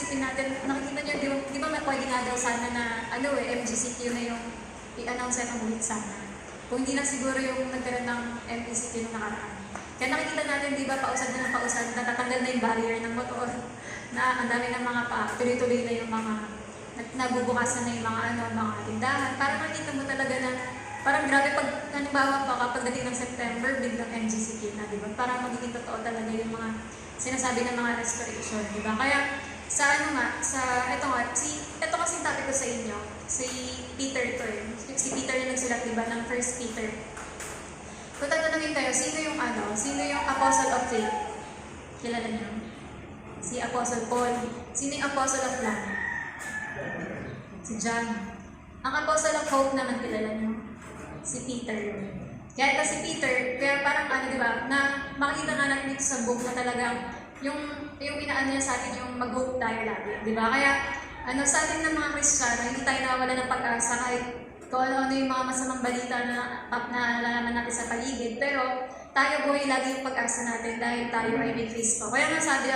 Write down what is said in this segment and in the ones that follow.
isipin natin, nakikita niyo, di ba may pwede nga daw sana na, MGCQ na yung i-announce ng week sana. Kung hindi lang siguro yung nagkaroon ng MGCQ nung nakaraan. Kaya nakikita natin, di ba, pausad na ng pausad, natatanggal na yung barrier ng motor, na ang dami ng mga tuloy-tuloy na yung mga, nabubukasan na yung mga tindahan. Para makita mo talaga na, parang grabe pag, halimbawa pa, kapag dating ng September, biglang MGCQ na, di ba? Para magiging totoo talaga yung mga sinasabi ng mga restoration, di ba? Kaya, ito kasi yung topic ko sa inyo, si Peter to si Peter yung nagsulat, di ba, ng First Peter. Kung tatanungin kayo, sino yung Apostle of Faith? Kilala niyo? Si Apostle Paul. Sino yung Apostle of Love? Si John. Ang Apostle of Hope naman kilala niyo? Si Peter yun. Kaya ito si Peter, kaya parang di ba, na makikita nga natin dito sa book na talagang yung inaano niya sa atin yung mag-hope tayo lagi, di ba? Kaya sa atin ng mga Kristiyano, hindi tayo nawawala ng pag-asa kahit kung ano yung mga masamang balita na nalalaman natin sa paligid. Pero tayo buhay lagi yung pag-asa natin dahil tayo ay may Kristo. Kaya nga sabi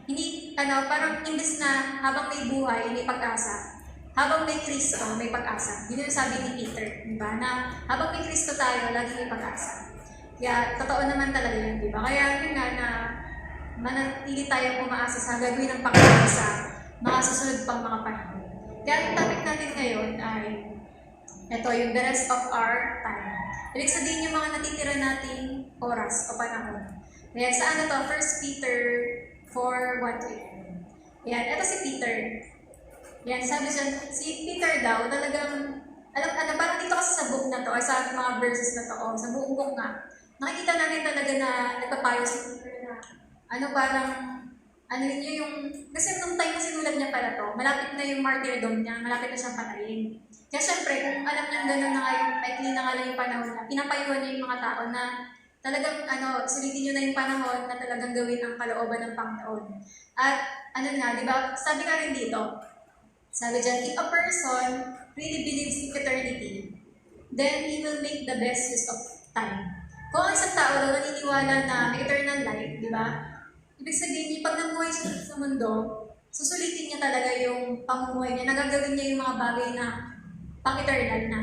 hindi, parang imbes na habang may buhay, may pag-asa, habang may Kristo, may pag-asa. Yun yung sabi ni Peter, di ba? Na habang may Kristo tayo, lagi may pag-asa. Kaya totoo naman talaga yun, di ba? Kaya yun nga na manatili tayo umaasa sa gagawin ng Panginoon sa mga susunod pang mga panahon. Kaya ang topic natin ngayon ay ito, yung the rest of our time. Ibig sabihin yung mga natitira nating oras o panahon. Kaya saan to? 1 Peter 4:1-11. Yan, ito si Peter. Yan, sabi siya, si Peter daw, talagang, parang dito kasi sa book na to, or sa mga verses na to, sa buong book nga, nakikita natin talaga na nagpapayo si Peter na, kasi nung time na sinulat niya pala to, malapit na yung martyrdom niya, malapit na siyang patayin. Kaya syempre, kung alam niya gano'n na nga yung, maikli na nga lang yung panahon na, pinapayuhan niya yung mga tao na talagang, sulitin niyo na yung panahon na talagang gawin ang kalooban ng Panginoon. At, di ba, sabi ka rin dito, sabi dyan, if a person really believes in eternity, then he will make the best use of time. Kung ang isang tao daw naniniwala na may eternal life, di ba? Ibig sabihin, pag namuhay siya sa mundo, susulitin niya talaga yung pamumuhay niya, nagagawin niya yung mga bagay na pang-eternal na,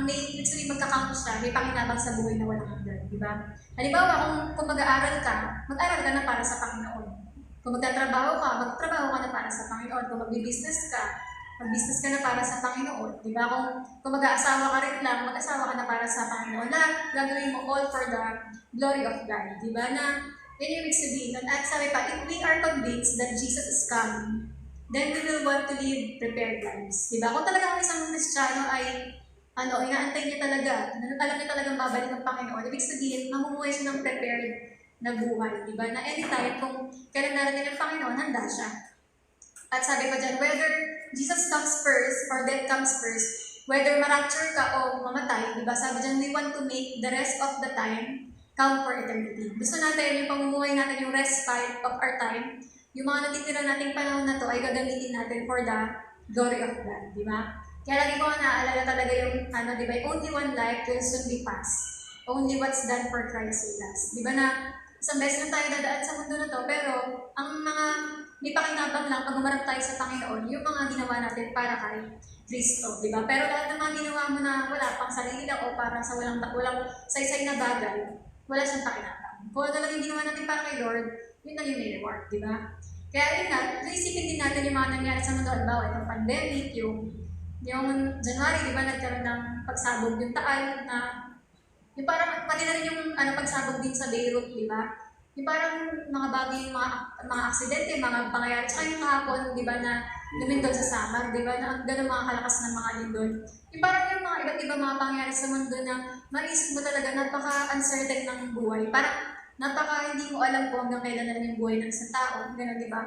ibig sabihin magkakount siya, may panginabang sa buhay na walang hanggan, di ba? Halimbawa, kung mag-aaral ka na para sa Panginoon. Kung magtatrabaho ka, magtrabaho ka na para sa Panginoon. Kung mag-business ka na para sa Panginoon. Di ba? Kung mag-aasawa ka rin lang, mag-asawa ka na para sa Panginoon. Lahat, gagawin mo all for the glory of God. Di ba? Na, yun yung ibig sabihin. At sabi pa, if we are convinced that Jesus is coming, then we will want to live prepared lives. Di ba? Kung talagang isang Kristiyano ay, inaantay niya talaga, alam niya talagang babalik ng Panginoon, ibig sabihin, mamumuhay siya ng prepared na buhay, di ba? Na anytime, kung kailan narating ang Panginoon, handa siya. At sabi pa dyan, whether Jesus comes first or death comes first, whether ma-rapture ka o mamatay, di ba? Sabi dyan, we want to make the rest of the time count for eternity. Gusto natin, yung pamumuhay natin, yung respite of our time, yung mga natitira nating panahon na to ay gagamitin natin for the glory of God, di ba? Kaya lagi ko naaalala talaga yung, di ba, only one life will soon be passed. Only what's done for Christ will last. Di ba na, isang beses lang tayo dadaan sa mundo na to, pero ang mga may pakinabang lang pag umarap tayo sa Panginoon, yung mga ginawa natin para kay Kristo, di ba? Pero lahat ng mga ginawa mo na wala pang sarili lang o para sa walang saysay na bagay, wala siyang pakinabang. Kung ano lang yung ginawa natin para kay Lord, yun lang yung may reward, di ba? Kaya rin nga, naisipin din natin yung mga nangyari sa mundo, halimbawa, itong pandemic, yung January, di ba, nagkaroon ng pagsabog yung taal na yung parang, pati na rin yung pagsabog din sa Beirut, di ba? Yung parang mga bagay, mga aksidente, mga pangyayari. Tsaka yung kahapon, di ba, na lumindol sa Samar, di ba, na ang gano'ng mga kalakas ng mga lindol. Yung parang yung mga iba't ibang mga pangyayari sa mundo na maisip mo talaga, napaka-uncertain ng buhay. Parang hindi mo alam kung hanggang kailan na lang yung buhay ng isang tao. Gano'n, di ba?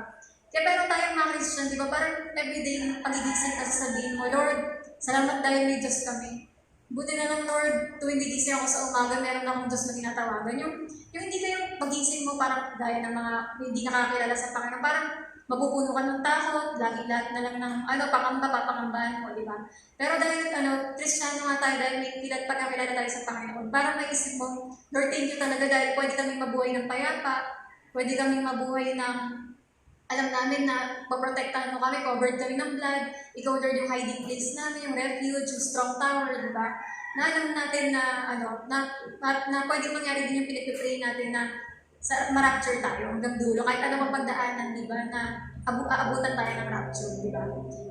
Kaya pero tayong mga Christian, di ba, parang everyday pagigising kasi sabihin mo, Lord, salamat dahil may Diyos kami. Buti na lang, Lord, tuwing gigising ako sa umaga, meron akong Diyos na tinatawagan. Yung hindi kayo pagising mo parang gaya ng mga hindi nakakilala sa Panginoon, parang mapupuno ka ng takot, lagi lahat na lang ng papangambahan mo, di ba? Pero dahil Kristiyano nga tayo, dahil may pagkakilala tayo sa Panginoon, parang naisip mo, Lord, thank you talaga dahil pwede kaming mabuhay ng payapa, pwede kaming mabuhay ng alam namin na maprotektahan mo kami, covered kami ng blood, ikaw Lord yung hiding place namin, yung refuge, yung strong tower, di ba? Na alam natin na, na pwede mangyari din yung pinag-pray natin na ma-rapture tayo hanggang dulo, kahit ano mapagdaanan, di ba, na aabutan tayo ng rapture, di ba?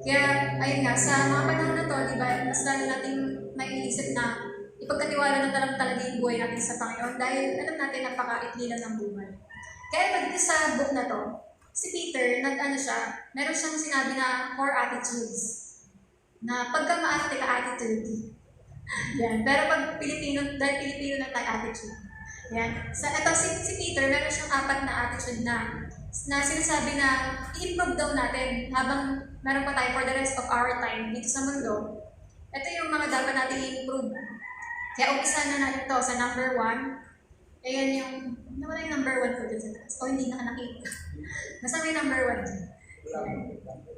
Kaya, ayun nga, sa mga panahon na to, di ba, mas lalo nating maiisip na ipagkatiwala na talaga yung buhay natin sa Panginoon dahil alam natin napaka-ikli lang ng buhay. Kaya pag sa book na to, si Peter, meron siyang sinabi na 4 attitudes. Na pagka maarte ka attitude. Yan. Pero pag Pilipino, dahil Pilipino na tayo attitude. Yan. Si Peter, meron siyang 4 na attitude na sinasabi na i-improve daw natin habang meron pa tayo for the rest of our time dito sa mundo. Ito yung mga dapat natin i-improve. Kaya umpisa na natin to sa number 1. Ayan yung, nawala yung number 1 ko dun sa taas. O hindi nakita. Basta may number 1 dun.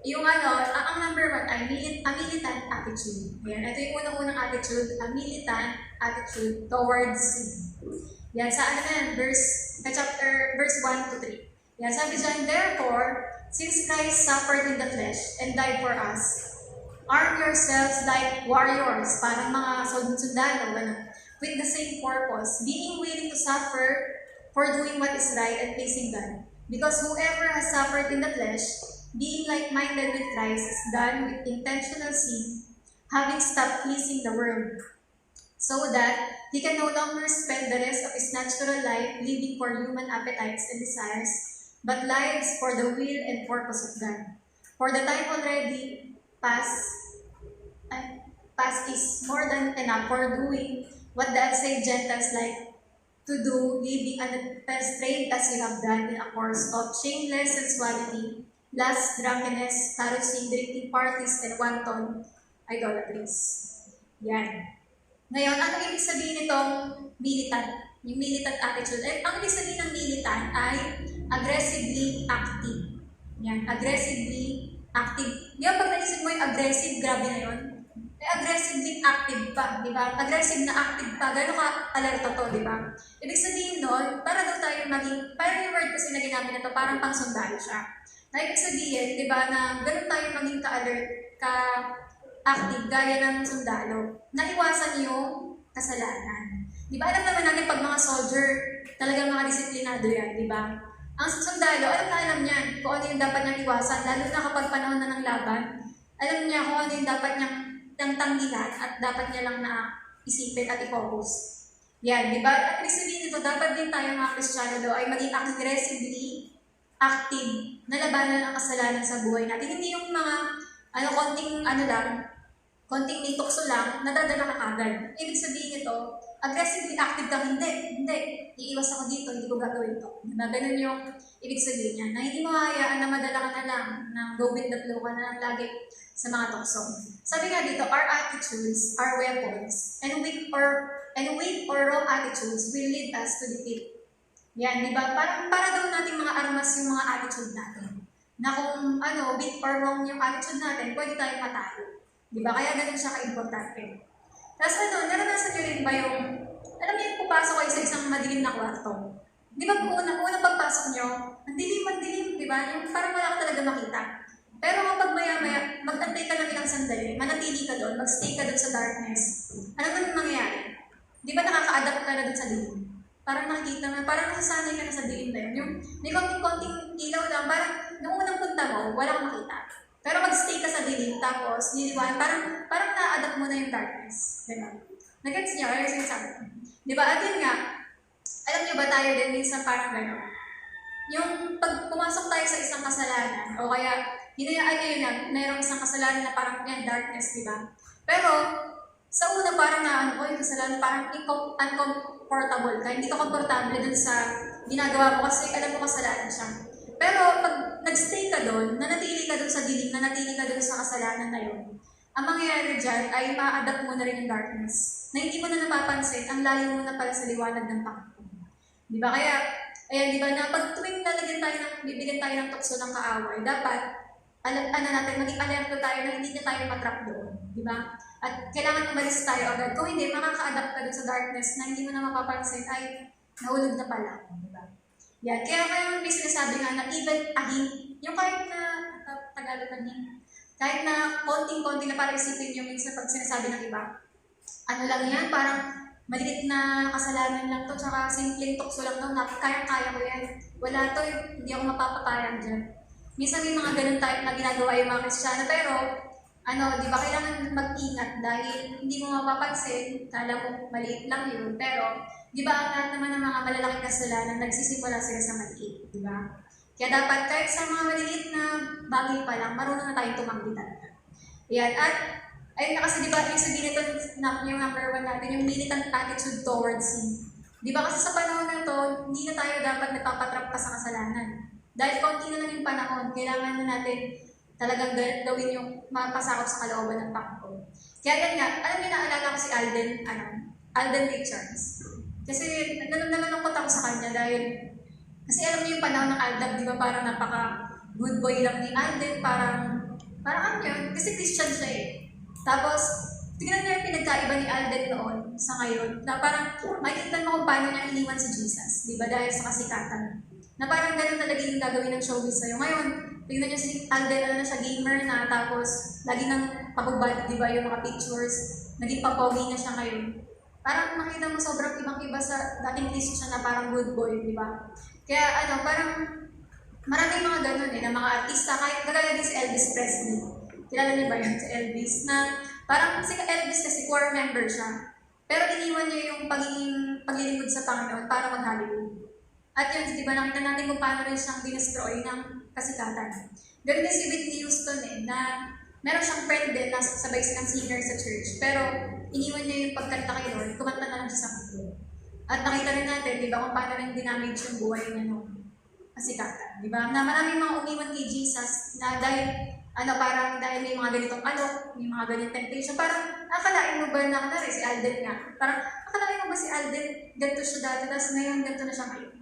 Yung ang number 1 ay a militant attitude. Ayan, ito yung unang-unang attitude, a militant attitude towards sin. Yan, sa verse 1 to 3. Yan, sabi dyan, therefore, since Christ suffered in the flesh and died for us, arm yourselves like warriors, parang mga sundalo, with the same purpose, being willing to suffer for doing what is right and pleasing God. Because whoever has suffered in the flesh, being like-minded with Christ, is done with intentional sin, having stopped pleasing the world, so that he can no longer spend the rest of his natural life living for human appetites and desires, but lives for the will and purpose of God. For the time already past is more than enough for doing what the unsaved Gentiles like to do, living unrestrained as you have done in a course of shameless sensuality, lust, drunkenness, carousing, drinking parties, and wanton idolatries. Yan. Ngayon, ano ibig sabihin nitong militant? Yung militant attitude. Ang ibig sabihin ng militant ay aggressively active. Yan, aggressively active. Di ba pag naisip mo yung aggressive, grabe na yun? Aggressively active pa, di ba? Aggressive na active pa, gano'n ka alerto to, di ba? Ibig sabihin nun, para daw tayo maging, parang yung word kasi na ginamit na to, parang pang sundalo siya. Na ibig sabihin, di ba, na gano'n tayo maging ka-alert, ka-active, gaya ng sundalo, na iwasan yung kasalanan. Di ba, alam naman natin pag mga soldier, talagang mga disiplinado yan, di ba? Ang sundalo, alam niyan kung ano yung dapat niyang iwasan, lalo na kapag panahon na ng laban, alam niya kung ano yung dapat niyang tanggihan at dapat niya lang na isipin at i-focus. Yan, di ba? At ibig sabihin nito, dapat din tayo mga Kristiyano daw ay maging aggressively active na labanan ang kasalanan sa buhay natin. Hindi yung mga, konting may tukso lang, nadadala ka agad. Ibig sabihin nito, aggressively active ka, hindi, iiwas ako dito, hindi ko gagawin to. Diba? Ganun yung ibig sabihin niya, na hindi mo hayaan na madala ka na lang, na go with the flow ka na lang lagi sa mga tukso. Sabi nga dito, our attitudes are weapons, and weak or wrong attitudes will lead us to defeat. Yan, di ba? Para daw nating mga armas yung mga attitude natin. Na kung weak or wrong yung attitude natin, pwede tayong matalo. Di ba? Kaya ganun siya ka-importante. Tapos naranasan nyo rin ba yung, alam niyo yung pupasok kayo sa isang madilim na kwarto? Di ba unang pagpasok nyo, ang dilim, di ba? Yung parang wala ka talaga makita. Pero kapag maya-maya, mag-antay ka ng ilang sandali, manatili ka doon, mag-stay ka doon sa darkness, ano naman mangyayari? Di ba nakaka-adapt ka na doon sa dilim? Parang nakikita na, parang nasasanay ka na sa dilim na yun. Yung may konting ilaw lang, parang nung unang punta mo, wala kang makita. Pero mag-stay ka sa dilim, tapos niliwan, parang na-adapt mo na yung darkness. Diba? Nag-gets niyo? Ano yung sinasabi ko? Diba? At yun nga, alam niyo ba tayo din minsan parang gano'n? Yung pag pumasok tayo sa isang kasalanan, o kaya hinayaan kayo na mayroong isang kasalanan na parang yan, darkness, di ba? Pero, sa una parang yung kasalanan, parang uncomfortable ka. Hindi ka komportable dun sa ginagawa mo kasi alam mo kasalanan siya. Pero, pag nag-stay ka doon, nanatili ka doon sa dilim, nanatili ka doon sa kasalanan na yun, ang mangyayari dyan ay ma-adapt mo na rin yung darkness. Na hindi mo na napapansin, ang layo mo na pala sa liwanag ng Panginoon. Di ba? Kaya, ayan, di ba, na pag tuwing bibigyan tayo ng tukso ng kaaway, dapat, maging alerto tayo na hindi niya tayo matrap doon. Di ba? At kailangan umalis tayo agad. Kung hindi, makaka-adapt ka doon sa darkness na hindi mo na mapapansin, ay, nahulog na pala. Di ba? Yan. Kaya may sinasabi nga na even yung kahit na, Tagalog na niya, kahit na konting-konti na para isipin yung minsan pag sinasabi ng iba, ano lang yan, parang maliit na kasalanan lang to, tsaka simpleng tukso lang to, kayang-kaya ko yan. Wala to, hindi ako mapapatayang dyan. Minsan may mga ganun tayo na ginagawa yung mga Kristiyano, pero di ba kailangan mag-ingat dahil hindi mo mapapansin, kala mo maliit lang yun, pero di ba ang lahat naman ng mga malalaking kasalanan nagsisimula sila sa maliit, di ba? Kaya dapat kahit sa mga maliliit na bagay pa lang, marunong na tayong tumanggi talaga. Yan, at ayun na kasi di ba, ibig sabihin nito yung number 1 natin, yung militant attitude towards sin. Di ba kasi sa panahon na to, hindi na tayo dapat nagpapatrap pa sa kasalanan. Dahil konti na lang yung panahon, kailangan na natin talagang gawin yung mapasakop sa kalooban ng Panginoon. Kaya yan nga, alam niyo, naalala ko si Alden Richards. Kasi nalulungkot ako sa kanya dahil kasi alam niyo yung panahon ng Aldab, di ba parang napaka good boy lang ni Alden, parang ano yun, kasi Christian siya eh. Tapos, tignan niyo yung pinagkaiba ni Alden noon sa ngayon, na parang makikita mo kung paano niya iniwan si Jesus, di ba, dahil sa kasikatan. Na parang ganun talaga yung gagawin ng showbiz sa'yo. Ngayon, tignan niyo si Alden na siya gamer na, tapos lagi nang pagubad, di ba, yung mga pictures, naging papogi na siya ngayon. Parang makita mo sobrang ibang-iba sa dating Christian na parang good boy, di ba? Kaya parang maraming mga ganun na mga artista, kahit kagaya din si Elvis Presley. Kilala niyo ba yun si Elvis? Na parang si Elvis kasi choir member siya. Pero iniwan niya yung paglilingkod sa Panginoon para mag-Hollywood. At yun, di ba nakita natin kung paano rin siyang dinestroy ng kasikatan. Ganun din si Whitney Houston na meron siyang friend din na sabay silang singer sa church. Pero iniwan niya yung pagkanta kay Lord, kumanta na lang siya sa mundo. At nakita rin natin, di ba, kung paano rin dinamage yung buhay niya nung kasikatan. Di ba? Na maraming mga umiwan kay Jesus na dahil may mga ganitong alok, may mga ganitong temptation. Parang, akalain mo ba na, si Alden nga, parang, akalain mo ba si Alden, ganito siya dati, tapos ngayon, ganito na siya ngayon.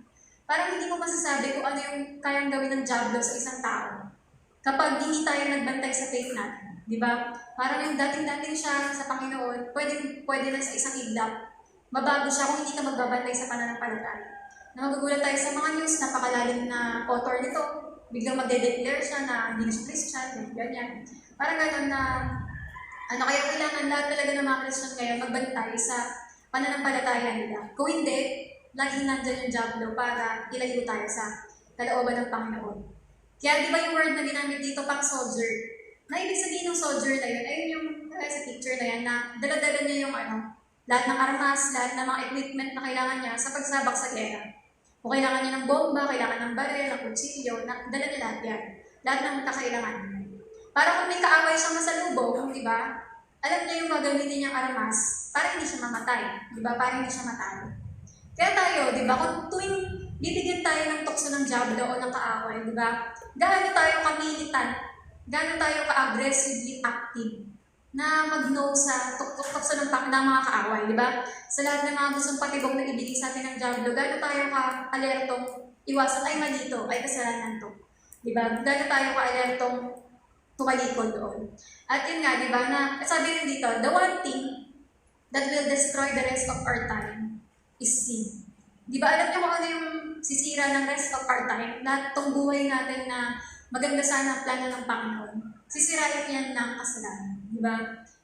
Parang hindi mo masasabi kung ano yung kayang gawin ng diablo sa isang tao kapag hindi tayo nagbantay sa faith natin. Di ba? Parang yung dating-dating siya sa Panginoon, pwede na sa isang iglap. Mabago siya kung hindi ka magbabantay sa pananampalataya. Na magugulat tayo sa mga news, napakalalim na author nito, biglang magde-declare siya na hindi na siya Christian, ganyan. Parang gano'n na, kaya kailangan lahat talaga ng mga Christian ngayon magbantay sa pananampalataya nila. Kung hindi, laging nandyan yung diablo para ilayo tayo sa kalooban ng Panginoon. Kaya di ba yung word na ginamit dito, pang soldier, na ibig sabihin ng soldier na yun, ayun yung sa picture na yan, na dala-dala niya yung lahat ng armas, lahat ng mga equipment na kailangan niya sa pagsabak sa gera. Kung kailangan niya ng bomba, kailangan ng baril, ng kutsilyo, dala niya lahat yan. Lahat ng kakailangan niya. Para kung may kaaway siyang masalubong, di ba, alam niya yung gagamitin niyang armas para hindi siya mamatay. Di ba? Para hindi siya matalo. Kaya tayo, di ba, kung tuwing bibigyan tayo ng tukso ng diablo o ng kaaway, di ba, gaano tayo kamilitan, gaano tayo ka-aggressively active na mag-no sa tukso ng mga kaaway, di ba? Sa lahat ng mga gustong patibok na ibigay sa atin ng diablo, gaano tayo ka-alertong iwasan, ay mali to, ay kasalanan to. Di ba? Gaano tayo ka-alertong tumalikod doon. At yun nga, di ba, na sabi rin dito, the one thing that will destroy the rest of our time is sin. Di ba, alam niyo kung ano yung sisira ng rest of our time? Na itong buhay natin na maganda sana ang plano ng Panginoon. Sisirain yan ng kasalanan. Di ba?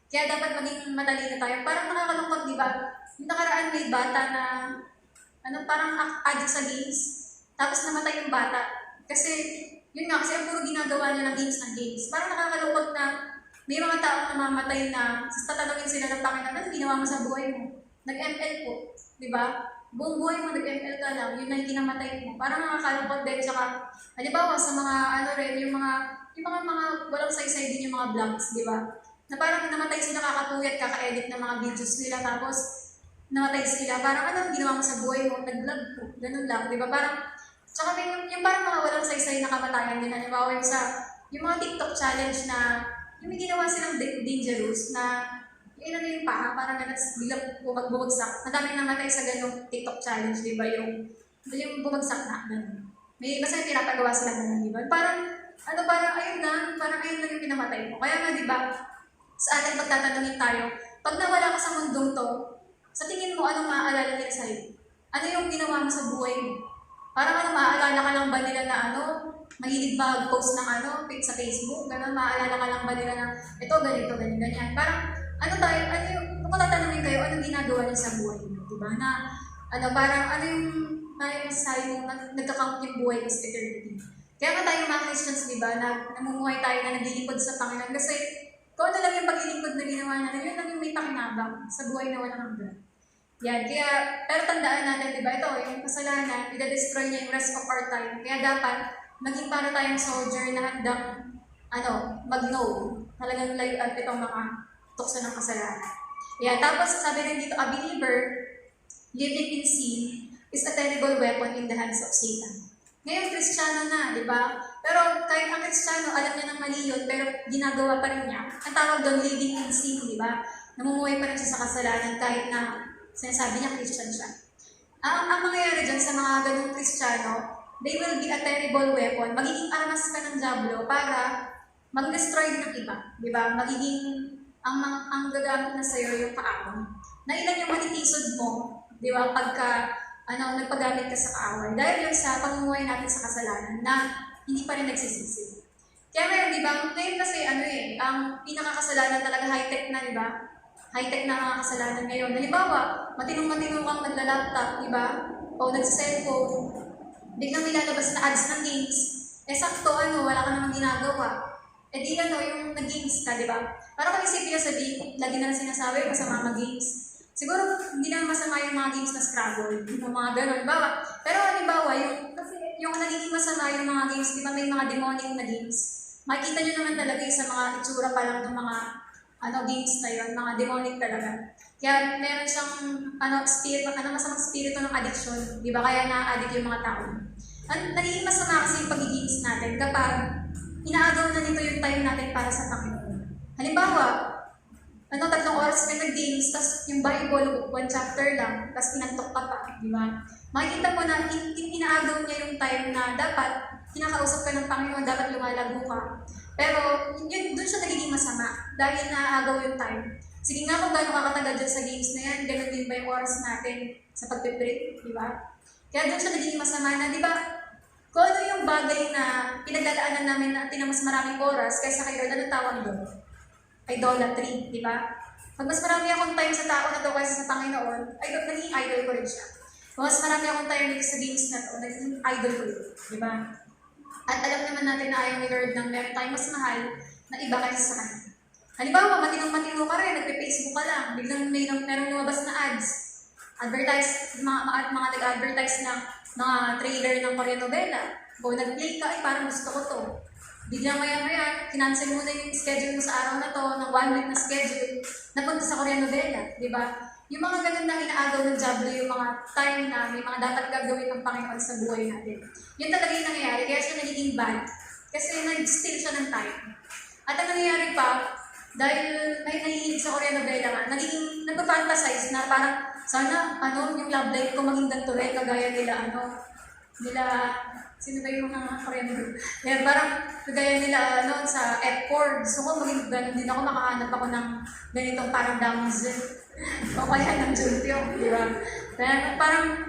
Kaya dapat maging matalino tayo. Parang nakakalungkot, di ba? Yung nakaraan may bata na parang addict sa games. Tapos namatay yung bata. Kasi, yun nga, kasi ang puro ginagawa niya ng games. Parang nakakalungkot na may mga taong namamatay na tatanungin sila ng Panginoon, ano ginawa mo sa buhay mo? Nag-ML po. Di ba? Buong buhay mo, nag-ML ka lang, yun na yung kinamatay mo. Parang nakakalungkot din. Tsaka, halimbawa, sa mga yung mga walang saysay din yung mga vlogs, di ba? Na parang namatay sila kakatuyat, kaka-edit ng mga videos nila, tapos namatay sila. Parang ginawa mo sa buhay mo, nag-vlog po, ganun lang, di ba? Parang, tsaka yung parang mga walang saysay na kamatayan din, halimbawa yung mga TikTok challenge na, yung may ginawa silang dangerous na, yung paa, parang biglang bumagsak. Madami namatay sa ganung TikTok challenge, di ba? Yung bumagsak na, ganun. May basta yung pinapagawa sila ganun, di ba? Parang ayun lang yung pinamatay mo. Kaya nga, di ba, sa atin pagtatanungin tayo, pag nawala ka sa mundong to, sa tingin mo, anong maaalala nila sa'yo? Ano yung ginawa mo sa buhay mo? Parang ano, maaalala ka lang ba nila na ano, mahilig mag-post ng ano, sa Facebook, gano'n, maaalala ka lang ba nila na ito, ganito, ganyan, ganyan. Parang, ano tayo, ano yung, kung tatanungin kayo, anong ginagawa niyo sa buhay niyo, di ba? Na, ano, parang, ano yung, masasabi mo, nagkakount yung buhay is eternity. Kaya nga tayo mga Christians, di ba, na namumuhay tayo na naglilingkod sa Panginoon. Kasi, kung ano lang yung paglilingkod na ginawa natin, yun lang yung may pakinabang sa buhay na walang hanggan. Yan, kaya, pero tandaan natin, di ba, ito, yung kasalanan, ida-destroy niya yung rest of our time. Kaya dapat, maging para tayong soldier na handang, ano, mag-know. Talagang layuan itong mga tukso ng kasalanan. Yan, tapos sabi rin dito, a believer living in sin is a terrible weapon in the hands of Satan. Ngayon, Kristiyano na, di ba? Pero kahit ang Kristiyano, alam niya ng mali yun, pero ginagawa pa rin niya. Ang tawag doon, living in sin, di ba? Namumuhay pa rin siya sa kasalanan kahit na sinasabi niya Christian siya. Ang mangyayari dyan sa mga ganung Kristiyano, they will be a terrible weapon. Magiging armas ka ng Diablo para mag-destroy ng iba. Di ba? Magiging, ang gagamit na sa'yo yung paaway. Na ilan yung manitisod mo, di ba? Pagka, nagpagamit ka sa kaaway. Dahil yun sa pamumuhay natin sa kasalanan na hindi pa rin nagsisisi. Kaya ngayon, di ba? Ngayon kasi, ang pinakakasalanan talaga high-tech na, di ba? High-tech na mga kasalanan ngayon. Halimbawa, matinong-matinong kang nagla-laptop, di ba? O nag-cellphone, biglang nilalabas na ads ng games. Sakto, wala ka namang ginagawa. Di yung nag-games ka, di ba? Parang kung isipin na sabihin, lagi na lang sinasabi, masama mag-games. Siguro, hindi naman masama yung mga games na Scrabble, yung mga gano'n, bawa. Pero halimbawa, yung nagiging masama yung mga games, di ba may mga demonic na games? Makikita nyo naman talaga sa mga itsura pa lang ng mga games na yun, mga demonic talaga. Kaya meron siyang masamang spirito ng addiction, di ba? Kaya na-addict yung mga tao. Nagiging masama kasi yung pag-games natin kapag inaagaw na nito yung time natin para sa Panginoon. Halimbawa, 3 oras ka nag-games, tapos yung Bible, 1 chapter lang, tapos pinantok ka pa, di ba? Makikita mo na inaagaw niya yung time na dapat kinakausap ka ng Panginoon, dapat lumalago ka. Pero yun, doon siya nagiging masama dahil naaagaw yung time. Sige nga kung gano'n kakatagal dyan sa games na yan, gano'n din ba yung oras natin sa pagpiprit, di ba? Kaya doon siya nagiging masama na, di ba? Kung ano yung bagay na pinagdadaanan namin na mas maraming oras kaysa kay Lord, ano tawag doon? Idolatry, di ba? Pag mas marami akong time sa tao na to kaysa sa Panginoon, naging idol ko rin siya. Kung mas marami akong time dito sa games na to, naging idol ko rin, di ba? At alam naman natin na ayaw ni Lord ng meron tayong mas mahal na iba kaysa sa kanya. Halimbawa, matinong-matino ka rin, nagpe-Facebook ka lang, biglang merong lumabas na ads. Mga nag-advertise ng mga trailer ng Korean novela. O nag-play ka, parang gusto ko to. Biglang maya-maya, kinancel mo na yung schedule mo sa araw na to, ng 1 week na schedule, napunta sa Korean novela, di ba? Yung mga ganun na inaagaw ng Diablo, yung mga time na may mga dapat gagawin ng Panginoon sa buhay natin. Yun talaga yung nangyayari, kaya siya nagiging bad. Kasi nag-steal siya ng time. At ang nangyayari pa, dahil may nahihilig sa Korean novela nga, nagpa-fantasize na parang, sana, yung love life ko maging ganito rin, kagaya nila, sino ba yung mga Korean novela? Yan, parang, kagaya nila, sa F4, gusto ko maging ganun din ako, makahanap ako ng ganitong parang damsel. O kaya ng Juntyo, di ba? Kaya parang,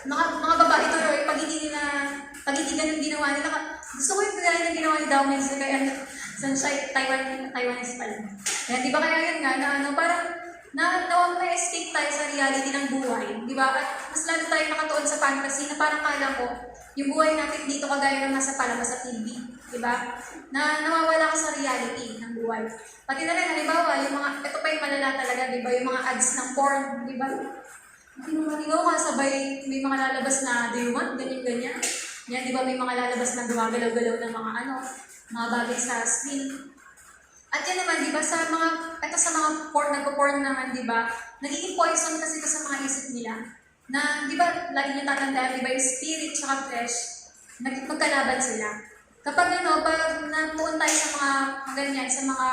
mga babae tuloy, pag hindi ganun ginawa nila, gusto ko yung kagaya ng ginawa ni Damsel, kaya Sunshine, Taiwanese pala. Kaya di ba kaya yun nga, parang, na-escape tayo sa reality ng buhay, di ba? At mas lalo tayo nakatuon sa fantasy na parang kala ko, yung buhay natin dito kagaya ng nasa palabas sa TV, di ba? Na nawawala ka sa reality ng buhay. Pati na rin, halimbawa, ito pa yung malala talaga, di ba? Yung mga ads ng porn, di ba? Matino ka, sabay may mga lalabas na, do you want, ganyan-ganyan. Yan, di ba? May mga lalabas na gumagalaw-galaw ng mga bagay sa screen. At yan naman, di ba, sa mga nagpo-porn naman, di ba, nagiging poison kasi ito sa mga isip nila. Na, di ba, lagi niyo tatandaan, di ba, yung spirit at flesh, magkalaban sila. Kapag pag natuon tayo sa mga ganyan, sa mga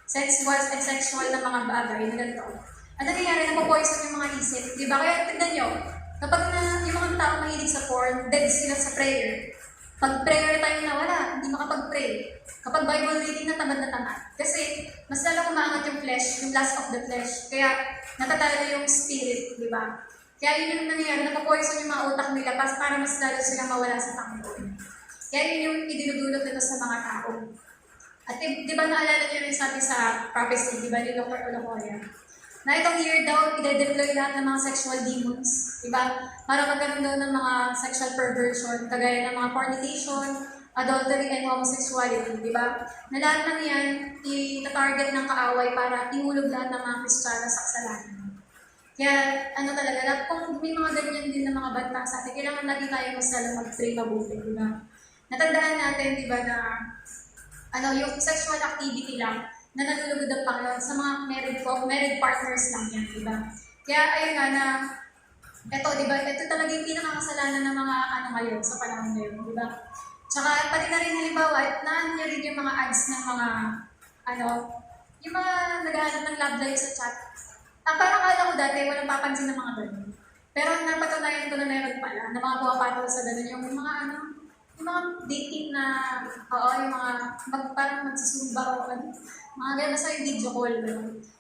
sensual and sexual na mga bagay na ganito, ang nangyayari, napopoison yung mga isip, di ba? Kaya tignan nyo, kapag yung mga tao mahilig sa porn, dead sila sa prayer. Pag prayer time na wala, hindi makapag-pray. Kapag Bible reading na tamad na tamad. Kasi mas lalo umaangat yung flesh, yung lust of the flesh. Kaya natatalo yung spirit, di ba? Kaya yun yung nangyayari, napapoison yung mga utak nila para mas lalo silang mawala sa Panginoon. Kaya yun yung idinudulot nito sa mga tao. At di ba naalala niyo rin sabi sa prophecy, di ba, ni Dr. Olocoria, na itong year daw, ide-deploy lahat ng mga sexual demons, di ba? Para magkaroon daw ng mga sexual perversion, kagaya ng mga fornication, adultery, and homosexuality, di ba? Na lahat ng yan, ita-target ng kaaway para ihulog lahat ng mga Kristiyano sa kasalanan. Kaya, talaga, kung may mga ganyan din ng mga banta sa atin, kailangan natin tayo mas lalo mag-pray mabuti, di ba? Natandaan natin, di ba, na yung sexual activity lang na nalulugod ang Panginoon sa mga married partners lang yan, di ba? Kaya ayun nga na, di ba, ito talaga yung pinakakasalanan ng mga ngayon, sa panahon ngayon, di ba? Tsaka pati na rin halimbawa, naan niya rin yung mga ads ng mga, yung mga naghahanap ng love life sa chat. Parang akala ko dati, walang papansin ng mga ganun. Pero napatunayan ko na meron pala, na mga pumapatol sa ganun, yung mga yung mga dating na, yung mga parang magsusumba o mga gano'n sa yung video call.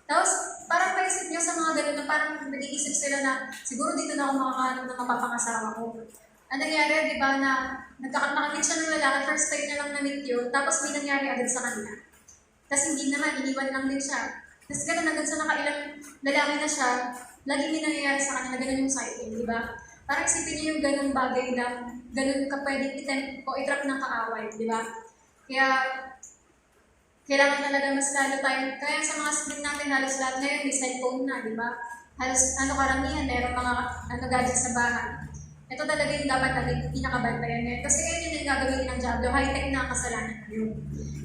Tapos, parang maisip nyo sa mga gano'n na parang nag-iisip sila na siguro dito na ako makakahanap ng mapapangasawa ko. Ang nangyari, di ba, na nakakit siya ng lalaki, first time na lang na-meet yun, tapos may nangyari agad sa kanila. Tapos hindi naman, iniwan lang din siya. Tapos gano'n, hanggang sa nakailang lalaki na siya, lagi may nangyayari sa kanila, gano'n yung cycle, di ba? Parang isipin niyo yung ganung bagay na ganun ka pwedeng itempt o itrap ng kaaway, di ba? Kaya, kailangan talaga mas lalo tayo. Kaya sa mga screen natin, halos lahat ngayon may cellphone na, di ba? Halos karamihan, meron mga gadgets sa bahay. Ito talaga yung dapat natin pinakabantayan ngayon. Kasi yun yung gagawin ng Diablo, high-tech na kasalanan yun.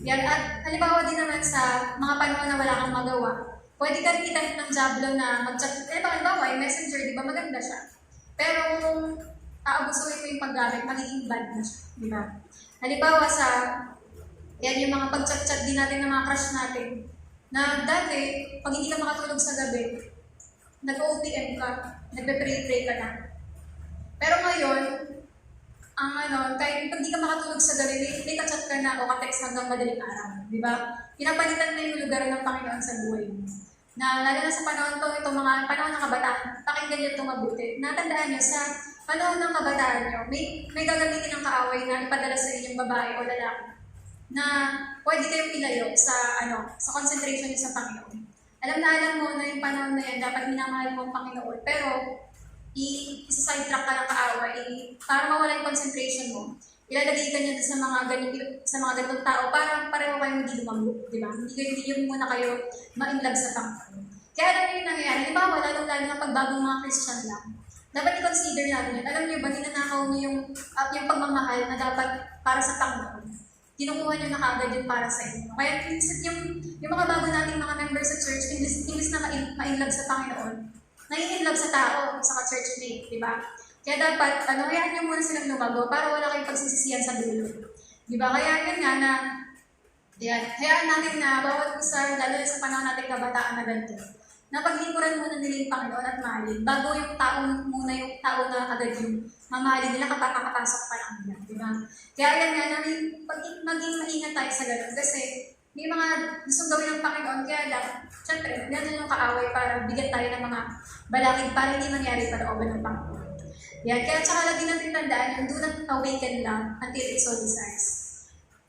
Yan, at halimbawa din naman sa mga panahon na wala kang magawa, pwede ka rin itempt ng Diablo na mag-chat. Halimbawa, yung messenger, di ba, maganda siya. Pero kung aabusuhin mo yung paggamit, magiging bad na siya, di ba? Halimbawa yan yung mga pag-chat-chat din natin ng mga crush natin, na dati, pag hindi ka makatulog sa gabi, nag-OTM ka, nagpe-pray-pray ka na. Pero ngayon, kahit pag hindi ka makatulog sa gabi, may ka-chat ka na o ka-text hanggang madaling araw, di ba? Pinapalitan na yung lugar ng Panginoon sa buhay mo. Na lalo na sa panahon itong mga panahon ng kabataan, pakinggan niyo itong mabuti. Natandaan niyo, sa panahon ng kabataan niyo, may gagamitin ng kaaway na ipadala sa inyong babae o lalaki na pwede kayong ilayo sa concentration niyo sa Panginoon. Alam mo na yung panahon na yan, dapat minamahal mo ang Panginoon, pero isa-sidetrack ka ng kaaway para mawala yung concentration mo. Ilalagay ka niya sa mga ganitong tao para pareho kayong hindi lumago, di ba? Hindi muna kayo ma-inlove sa Panginoon. Kaya alam niyo yung nangyayari, halimbawa, lalo na pagbagong mga Christian lang, dapat i-consider natin yun. Alam niyo ba, ninanakaw niyo yung pagmamahal na dapat para sa Panginoon. Kinukuha niyo na kagad yun para sa inyo. Kaya yung mga bago nating mga members sa church, imbis na ma-inlove sa Panginoon, nai-inlove sa tao, sa church mate, di ba? Kaya dapat, hayaan niyo muna silang lumago para wala kayong pagsisisiyan sa dulo. Di ba? Kaya yun nga na, hayaan natin na bawat isa, lalo sa panahon natin kabataan na ganito, na paglingkuran muna nila yung Panginoon at mahalin, bago yung tao na agad yung mamahalin nila kapag kakapasok pa lang nila. Di ba? Kaya yan nga, maging maingat tayo sa ganun. Kasi may mga gustong gawin ng Panginoon, kaya lang, syempre, ganun yung kaaway para bigyan tayo ng mga balakid para hindi mangyari sa looban ng Panginoon. Yan, kaya tsaka lagi natin tandaan yung do not awaken lang until it so desires.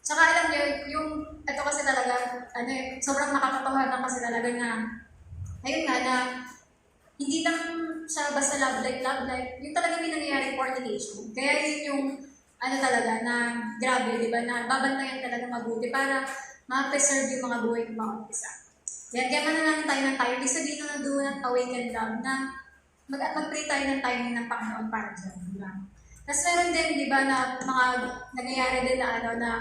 Tsaka alam niyo, ito kasi talaga, sobrang nakakatawanan kasi talaga na, ayun nga na, hindi lang siya basta love life, yung talaga may nangyayari fornication. Kaya yun yung, talaga, na grabe, di ba, na babantayan talaga mabuti para ma-preserve yung mga buhay ng mga umpisa. Yan, kaya mananangin tayo ng tayo, di sabihin na do not awaken lang na, mag-pray tayo ng timing ng Panginoon para dyan, di ba? Tapos meron din, di ba, na mga nangyayari din na na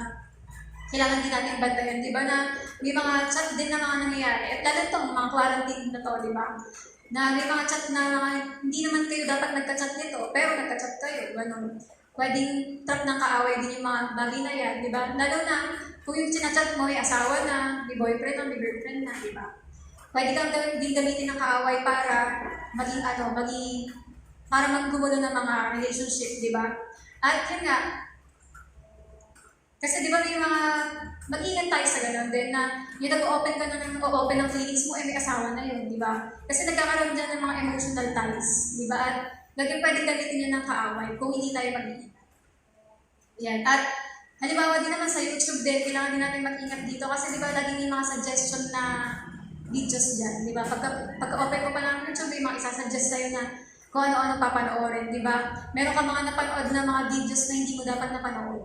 kailangan din natin bantayan, di ba, na may mga chat din na mga nangyayari. At lalo itong mga quarantine na to, di ba? Na may mga chat na hindi naman kayo dapat nagka-chat nito, pero nagka-chat kayo, ganun. Pwedeng trap ng kaaway din yung mga bagay na yan, di ba? Lalo na kung yung sinachat mo ay asawa na, may boyfriend o may girlfriend na, di ba? Pwede kang din gamitin ng kaaway para para maggugulo ng mga relationship, di ba? At yun nga, kasi di ba may mga, mag-ingat tayo sa ganun din na yung nag-open ka na ng feelings mo, may asawa na yun, di ba? Kasi nagkakaroon dyan ng mga emotional lies, di ba? At pwedeng gamitin yan ng kaaway kung hindi tayo mag-iingat. Yan. At halimbawa din naman sa YouTube din, kailangan din natin mag-ingat dito kasi di ba laging may mga suggestion na videos dyan, di ba? Pagka-open ko pa lang YouTube, may mga isasuggest sa'yo na kung ano-ano papanoorin, di ba? Meron ka mga napanood na mga videos na hindi mo dapat napanood.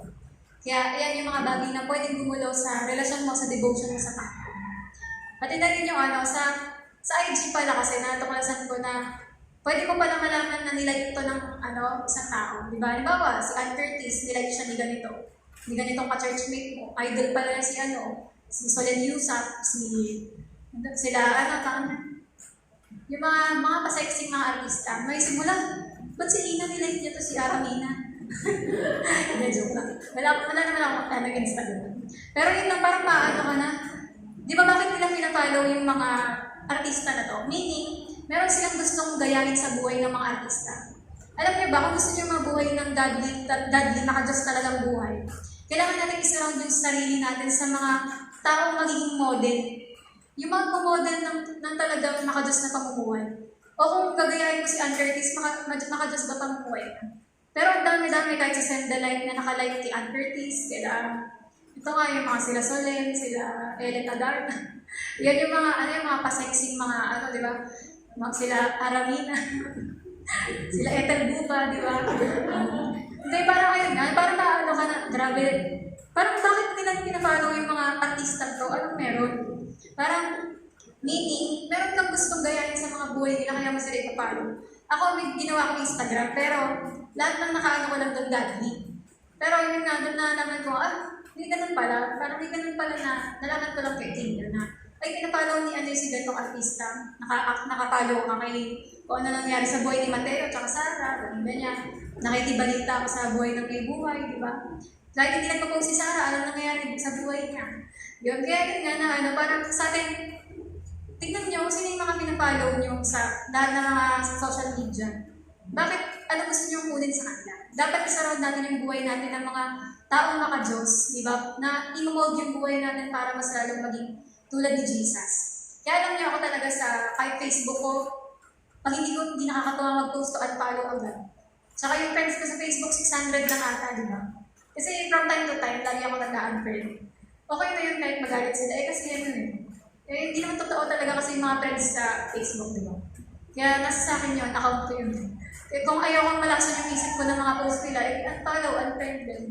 Kaya yan yung mga bagay na pwedeng gumulo sa relasyon mo, sa devotion mo sa tao. Pati na rin yung sa IG pala kasi natuklasan ko na pwede ko pala malaman na nilike ito ng isang tao. Di ba? Halimbawa, si Ann Curtis, nilike siya ni ganito. Ni ganitong ka-churchmate mo. Idol pala si Solen Yusap, sila, yung mga pa-sexy mga artista. May simula, ba't si Ina nilike niya to si Aramina? Hindi, joke lang. Wala naman ako Instagram. Pero yun lang, parang maano ka na. Di ba bakit nila pinafollow yung mga artista na to? Meaning, meron silang gustong gayahin sa buhay ng mga artista. Alam niyo ba, kung gusto niyo mabuhay ng godly, naka-Diyos talagang buhay, kailangan natin isurround yung sarili natin sa mga taong magiging model. Yung mga model ng talagang naka-Diyos na pamumuhay. O kung gagayahin mo si Ann Curtis, naka-Diyos ba pamumuhay na? Pero ang dami-dami kahit sa Send the Light na nakalike kay Ann Curtis, ito nga yung mga sila Solen, sila Ellen Adarna. Yan yung mga pa-sexy mga di ba? Sila Aramina. Sila Ethel Buba, di ba? Hindi, parang ayun nga, parang ka na, grabe. Parang bakit nila pinafollow yung mga artista to? Anong meron? Parang, meaning, meron kang gustong gayahin sa mga buhay nila, kaya mo sila ipafollow. Ako, may ginawa ko Instagram, pero lahat ng nakaano ko lang doon godly. Pero yun nga, doon na naman ko, hindi ganun pala. Parang hindi ganun pala na nalaman ko lang kay Tinder na ay pinapalaw ni si ganitong artista. Nakapalaw ka kay kung ano nangyari sa buhay ni Mateo at Sarah, ganyan. Nakikibalita ako sa buhay ng may buhay, di ba? Dahil hindi nagpo-post si Sarah, ano nangyayari sa buhay niya. Yun, kaya yun nga na parang sa atin, tignan nyo kung sino yung mga pinapalaw nyo sa lahat ng mga social media. Bakit, ano gusto nyo kunin sa kanila? Dapat isarod natin yung buhay natin ng mga taong maka-Diyos, di ba? Na inumold yung buhay natin para mas lalong maging tulad ni Jesus. Kaya alam niyo ako talaga kahit Facebook ko, pag hindi nakakatuwa mag-post to unfollow agad. Tsaka yung friends ko sa Facebook, 600 lang ata, di ba? Kasi from time to time, lagi ako nag-unfriend. Okay na yun kahit magalit sila. Kasi yan yun. Hindi naman totoo talaga kasi yung mga friends sa Facebook, di ba? Kaya nasa sa akin yun, account ko yun. Kaya kung ayaw kong malaksan yung isip ko ng mga post nila, unfollow, unfriend din.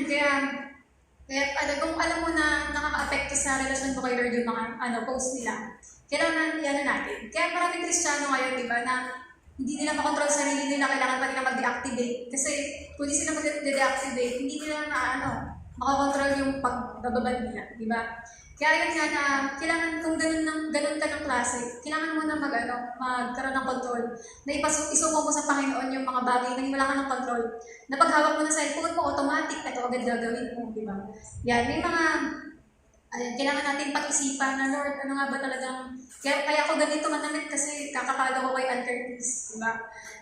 Kaya kung alam mo na nakaka-apekto sa relasyon mo kay Lord yung mga post nila, kailangan natin. Kaya maraming Kristiyano ngayon, di ba, na hindi nila makontrol sarili nila, kailangan pa nila mag-deactivate. Kasi kung hindi sila mag-deactivate, hindi nila makakontrol yung pagbababad nila, di ba? Kaya yun nga na, kailangan kung ganun ka ng klase, kailangan mo na magkaroon ng control, na isuko mo sa Panginoon yung mga bagay na wala ka ng control. Na paghawak mo ng cellphone mo, automatic, ito agad gagawin mo, di ba? Yan, may mga, kailangan natin pag-isipan na, Lord, ano nga ba talagang, kaya ako ganito manamit kasi kakakalo ko kay Ann Curtis, di ba?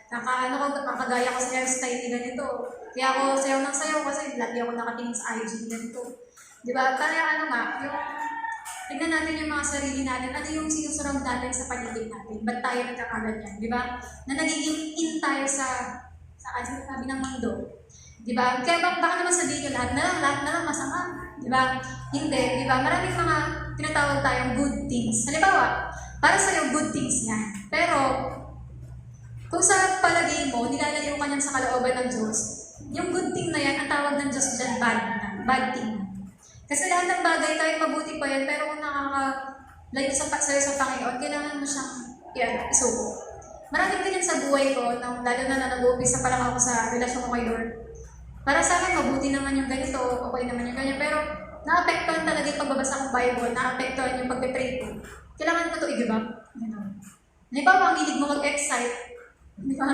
Kakagaya ko sa hairstyle ni ganito. Kaya ako sayaw ng sayaw kasi lagi ako nakatingin sa IG ganito. Di ba? Kaya tignan natin yung mga sarili natin, ano yung sinusurround natin sa paligid natin, ba't tayo nagkakaganyan, di ba? Na nagiging in tayo sa sabi ng mundo. Di ba? Kaya baka naman sabihin nyo, lahat na lang masama. Di ba? Hindi, di ba? Maraming mga tinatawag tayong good things. Halimbawa, para sa'yo good things yan. Pero, kung sa palagay mo, nilalayo ka niyan sa kalooban ng Diyos, yung good thing na yan, ang tawag ng Diyos dyan, bad thing. Kasi lahat ng bagay kahit mabuti pa yan, pero kung nakakalayo sa'yo sa Panginoon, kailangan mo siyang isuko. Maraming ganyan sa buhay ko, lalo na nag-uumpisa pa lang ako sa relasyon ko kay Lord. Para sa akin, mabuti naman yung ganito, okay naman yung ganyan, pero naapektuhan talaga yung pagbabasa ng Bible, naapektuhan yung pagpe-pray ko. Kailangan ko ito i-give up. Halimbawa, ang hilig mo mag-excite, di ba?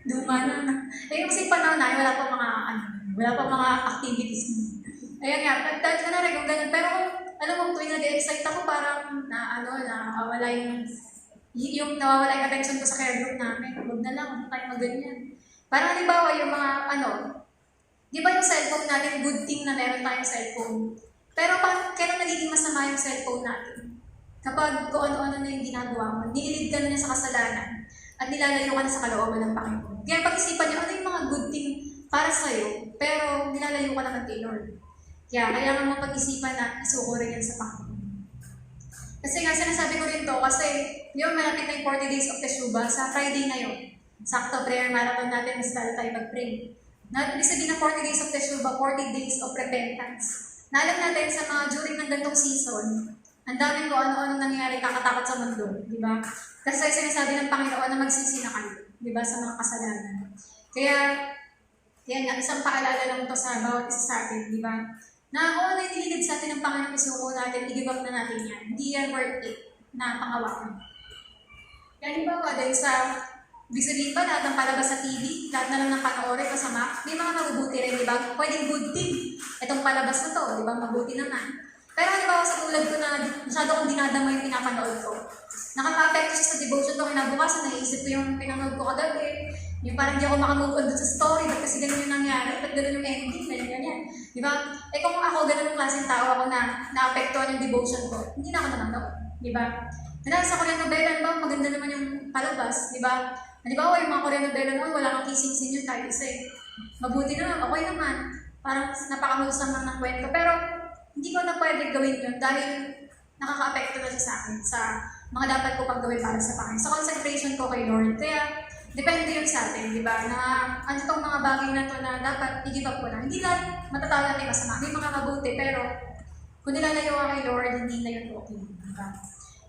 Luma na. Kasi panahon na, wala pa mga activities. Ayan nga, dahil ko na rin kung ganyan. Pero kung, alam mo, tuwing nag-excite ako, parang nawawala yung attention ko sa care group namin. Huwag na lang, huwag tayo mag-ganyan. Parang halimbawa yung mga, di ba yung cellphone natin, good thing na meron tayong cellphone. Pero kailan nagiging masama yung cellphone natin? Kapag kung ano-ano na yung ginagawa mo, nililid ka na niya sa kasalanan at nilalayo ka na sa kalooban ng Panginoon. Kaya pag-isipan niyo, ano yung mga good thing para sa'yo, pero nilalayo ka naman kay Lord. Kaya kailangan mo pag-isipan na isuko rin yan sa Panginoon. Kasi nga, sinasabi ko rin to, kasi yung malapit na yung 40 days of Teshuvah, sa Friday na yun, sakto prayer marathon natin, mas lalo tayo mag-pray. Ibig sabihin ng 40 days of Teshuvah, 40 days of repentance. Naalam natin sa mga during ng gantong season, ang daming kung ano-ano nangyayari kakatakot sa mundo, di ba? Kasi sinasabi ng Panginoon na magsisi na kayo, di ba, sa mga kasalanan. Kaya nga, isang paalala lang ito sa bawat isa sa atin, di ba? Na kung ano yung nililid sa atin ng Panginoon, isuko natin, i-give up na natin yan. Hindi yan worth it na pangawakan. Kaya ba dahil sa ibig sabihin ba, lahat ng palabas sa TV, lahat na lang ng panoorin, masama, may mga mabubuti rin, di ba? Pwedeng good thing. Itong palabas na to, di ba? Mabuti naman. Pero halimbawa sa tulad ko na masyado kong dinadama yung pinapanood ko. Nakaka-apekto siya sa devotion ko kinabukasan, naiisip ko yung pinanood ko kagabi. Yung parang hindi ako makamove on doon sa story, ba't kasi ganun yung nangyari, ba't ganun yung ending, ganyan. Di ba? Eh kung ako ganun yung klaseng tao ako na naapektuhan yung devotion ko, hindi na ako nanonood. Di ba? Dahil sa Korean novela, ba, maganda naman yung palabas, di ba? Halimbawa, yung mga Korean novela noon, wala kang kissing scene yun kahit isa eh. Mabuti naman, okay naman. Parang napaka-wholesome lang ng kwento. Pero, hindi ko na pwede gawin yun dahil nakaka-apekto na siya sa akin, sa mga dapat ko pang gawin para sa Panginoon. Sa consecration ko kay Lord. Kaya, depende yun sa atin, di ba? Na ano itong mga bagay na to na dapat i-give up ko na. Hindi lahat matatawag natin masama. May mga mabuti, pero kung nilalayo ka kay Lord, hindi na yun okay. Diba?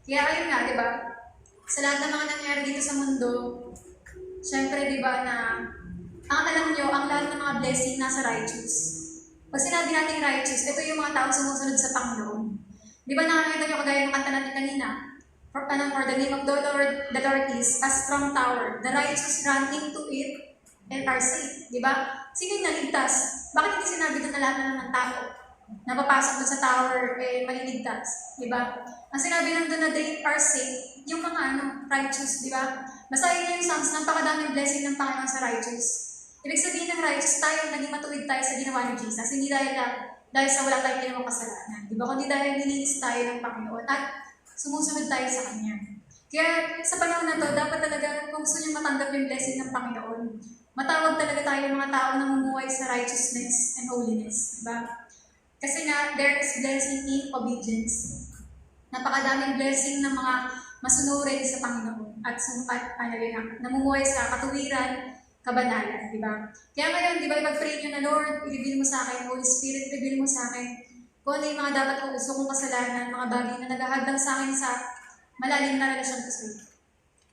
Kaya ayun nga, di ba? Sa lahat ng mga nangyari dito sa mundo, syempre, di ba, na ang alam nyo, ang lahat ng mga blessing nasa righteous. Pag sinabi natin righteous, ito yung mga tao sumusunod sa Panginoon. Di ba nakakita nyo kagaya ng kanta natin kanina? For the name of the Lord is a strong tower. The righteous run into it and are safe. Di ba? Sino yung naligtas? Bakit hindi sinabi doon na lahat na ng tao na papasok doon sa tower, eh, maliligtas? Di ba? Ang sinabi lang doon na they are safe, yung mga righteous, di ba? Basahin niyo yung Psalms, napakadaming blessing ng Panginoon sa righteous. Ibig sabihin ng righteous tayo, naging matuwid tayo sa ginawa ni Jesus. Hindi dahil sa wala tayong ginawang kasalanan. Di ba? Kundi dahil nilinis tayo ng Panginoon at sumusunod tayo sa Kanya. Kaya sa panahon na to, dapat talaga kung gusto nyo matanggap yung blessing ng Panginoon, matawag talaga tayo ng mga tao na namumuhay sa righteousness and holiness. Diba? Kasi nga, there is blessing in obedience. Napakadaming blessing ng mga masunurin sa Panginoon at namumuhay sa katuwiran, kabanalan. Diba? Kaya ngayon, diba, ipag-pray nyo na, Lord, i-reveal mo sa akin, Holy Spirit, reveal mo sa akin kung ano yung mga dapat kong gusto kong kasalanan, mga bagay na naghahadlang sa akin sa malalim na relasyon ko sa'yo.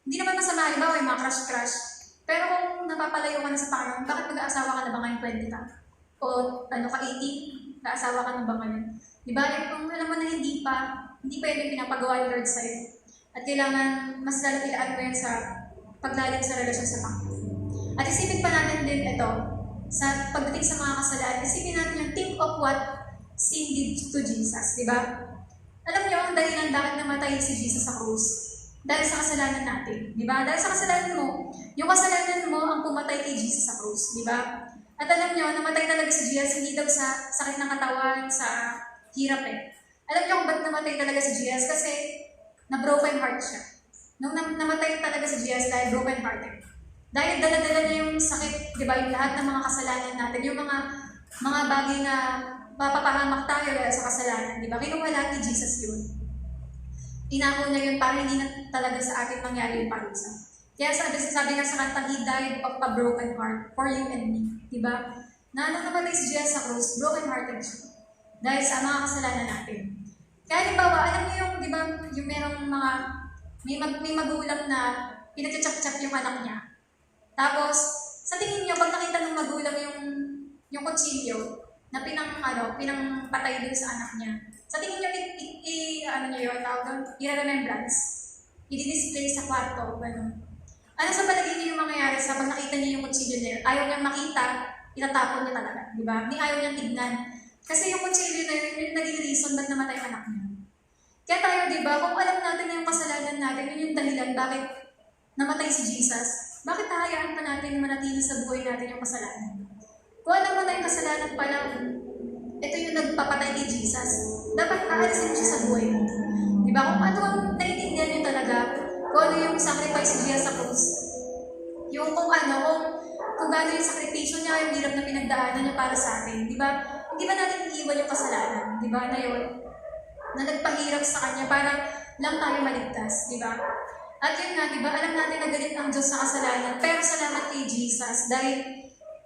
Hindi naman masama, halimbawa yung mga crush-crush. Pero kung napapalayo ka na sa Panginoon, bakit mag-aasawa ka na ba ngayon 20 ka? O ano ka 18? Naasawa ka na ba ngayon? Diba? Kung alam mo na hindi pa yung pinapagawa ni Lord sa'yo. At kailangan mas lalapilaan mo yan sa paglalim sa relasyon sa Panginoon. At isipin pa natin din ito, sa pagdating sa mga kasalanan, isipin natin yung think of what sin did to Jesus, di ba? Alam niyo ang dahilan bakit namatay si Jesus sa krus? Dahil sa kasalanan natin, di ba? Dahil sa kasalanan mo, yung kasalanan mo ang pumatay kay Jesus sa krus, di ba? At alam niyo, namatay talaga si Jesus hindi daw sa sakit ng katawan, sa hirap eh. Alam niyo kung ba't namatay talaga si Jesus? Kasi na-broken heart siya. Nung namatay talaga si Jesus dahil broken hearted. Dahil dala-dala niya yung sakit, di ba? Yung lahat ng mga kasalanan natin, yung mga bagay na mapapahamak tayo dahil sa kasalanan, di ba? Kinuha lahat ni Jesus yun. Inako niya yun para hindi na talaga sa atin mangyari yung parusa. Kaya sabi nga sa kanta, He died of a broken heart for you and me. Di ba? Na nung namatay si Jesus sa cross, broken hearted siya. Dahil sa mga kasalanan natin. Kaya halimbawa, alam niyo yung, di ba, yung merong mga, may magulang na pinagtsatsak yung anak niya. Tapos, sa tingin niyo, pag nakita ng magulang yung kutsilyo, na pinangpatay din sa anak niya. Sa tingin niyo, i-remembrance, i-display sa kwarto, gano'n. Ano sa palagay niyo yung mangyayari sa pag nakita niyo yung kutsilyo niya? Ayaw niyang makita, itatapon niya talaga, di ba? Hindi ayaw niyang tignan. Kasi yung kutsilyo na yun, yung naging reason ba't namatay anak niya. Kaya tayo, di ba, kung alam natin na yung kasalanan natin, yun yung dahilan bakit namatay si Jesus, bakit hahayaan pa natin manatili sa buhay natin yung kasalanan? Kung alam mo na yung kasalanan pa lang, ito yung nagpapatay kay Jesus, dapat aalisin siya sa buhay mo. Di ba? Kung ano ang naiintindihan nyo talaga, kung ano yung sacrifice niya sa krus, yung kung gaano yung sakripisyo niya, yung hirap na pinagdaanan niya para sa atin, di ba? Hindi ba natin iiwan yung kasalanan, di ba, na yun, na nagpahirap sa kanya para lang tayo maligtas, di ba? At yun nga, di ba, alam natin na galit ang Diyos sa kasalanan, pero salamat kay Jesus dahil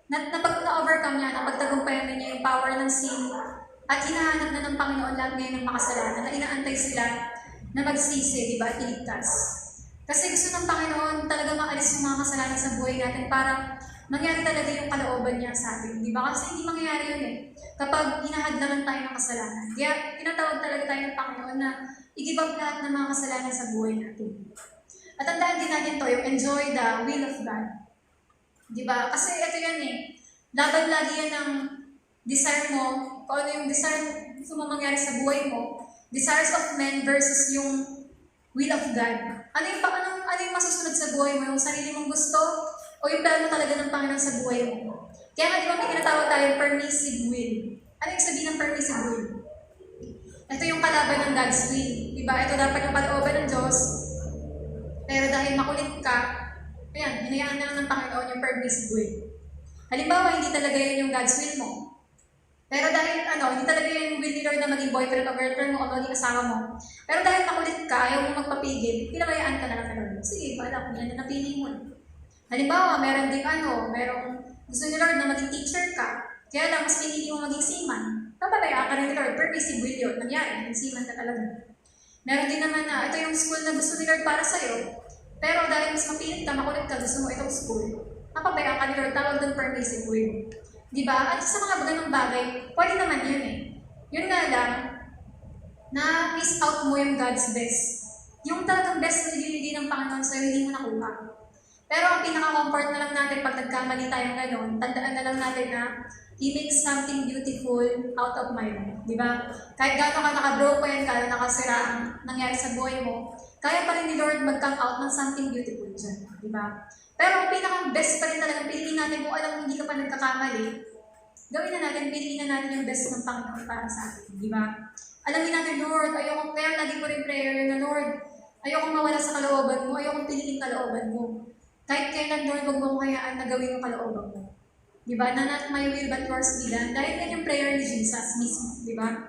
na-overcome niya, napagtagumpayan niya yung power ng sin, at hinahanap na ng Panginoon lahat ngayon ng makasalanan, na inaantay sila na magsisi, di ba, at iligtas. Kasi gusto ng Panginoon talaga maalis yung mga kasalanan sa buhay natin para mangyari talaga yung kalooban niya sa atin, di ba? Kasi hindi mangyayari yun kapag hinahadlangan tayo ng kasalanan. Kaya tinatawag talaga tayo ng Panginoon na i-give up lahat ng mga kasalanan sa buhay natin. At tandaan din natin to, yung enjoy the will of God. Di ba? Kasi ito yan laban lagi yan ng desire mo, kung ano yung desire gusto mo mangyari sa buhay mo, desires of men versus yung will of God. Ano yung masusunod sa buhay mo? Yung sarili mong gusto o yung plano talaga ng Panginoon sa buhay mo? Kaya nga, di ba may tinatawag tayong permissive will? Ano yung sabihin ng permissive will? Ito yung kalaban ng God's will. Diba? Ito dapat yung kalooban ng Diyos. Pero dahil makulit ka, ayan, hinayaan na lang ng Panginoon yung permissive will. Halimbawa, hindi talaga yun yung God's will mo. Pero dahil hindi talaga yung will ni Lord na maging boyfriend o girlfriend mo o maging asawa mo. Pero dahil makulit ka, ayaw mo magpapigil, pinabayaan ka na lang ng Lord. Sige, wala kung yan na napili mo. Halimbawa, meron din merong gusto ni Lord na maging teacher ka, kaya lang mas pinili mo maging seaman. Papabayaan ka rin ni Lord, permissive will yun. Nangyari, maging seaman ka talaga. Meron din naman na ito yung school na gusto ni Lord para sa'yo, pero dahil mas mapilit ka, makulit ka, gusto mo itong school, papabayaan ka ni Lord, tawag doon permissive will. Diba? At sa mga ganung bagay, pwede naman yun Yun nga lang, na miss out mo yung God's best. Yung talagang best na ibibigay ng Panginoon sa'yo, hindi mo nakuha. Pero ang pinaka-comfort na lang natin pag nagkamali tayong gano'n, tandaan na lang natin na He makes something beautiful out of my life. Diba? Kahit gano'n ka naka-broken, kaya nakasira ang nangyari sa buhay mo, kaya pa rin ni Lord mag-come out ng something beautiful dyan. Diba? Pero ang pinaka-best pa rin talaga, piliin natin kung alam hindi ka pa nagkakamali, gawin na natin, piliin na natin yung best ng Panginoon para sa atin, di ba? Alamin natin, Lord, kaya lagi ko rin prayer na, Lord, ayokong mawala sa kalooban mo, ayokong piliin kalooban mo. Kahit kailan, Lord, huwag mo hayaan na gawin yung kalooban mo. Di ba? Na not my will but yours be done. Dahil yan yung prayer ni Jesus mismo, di ba?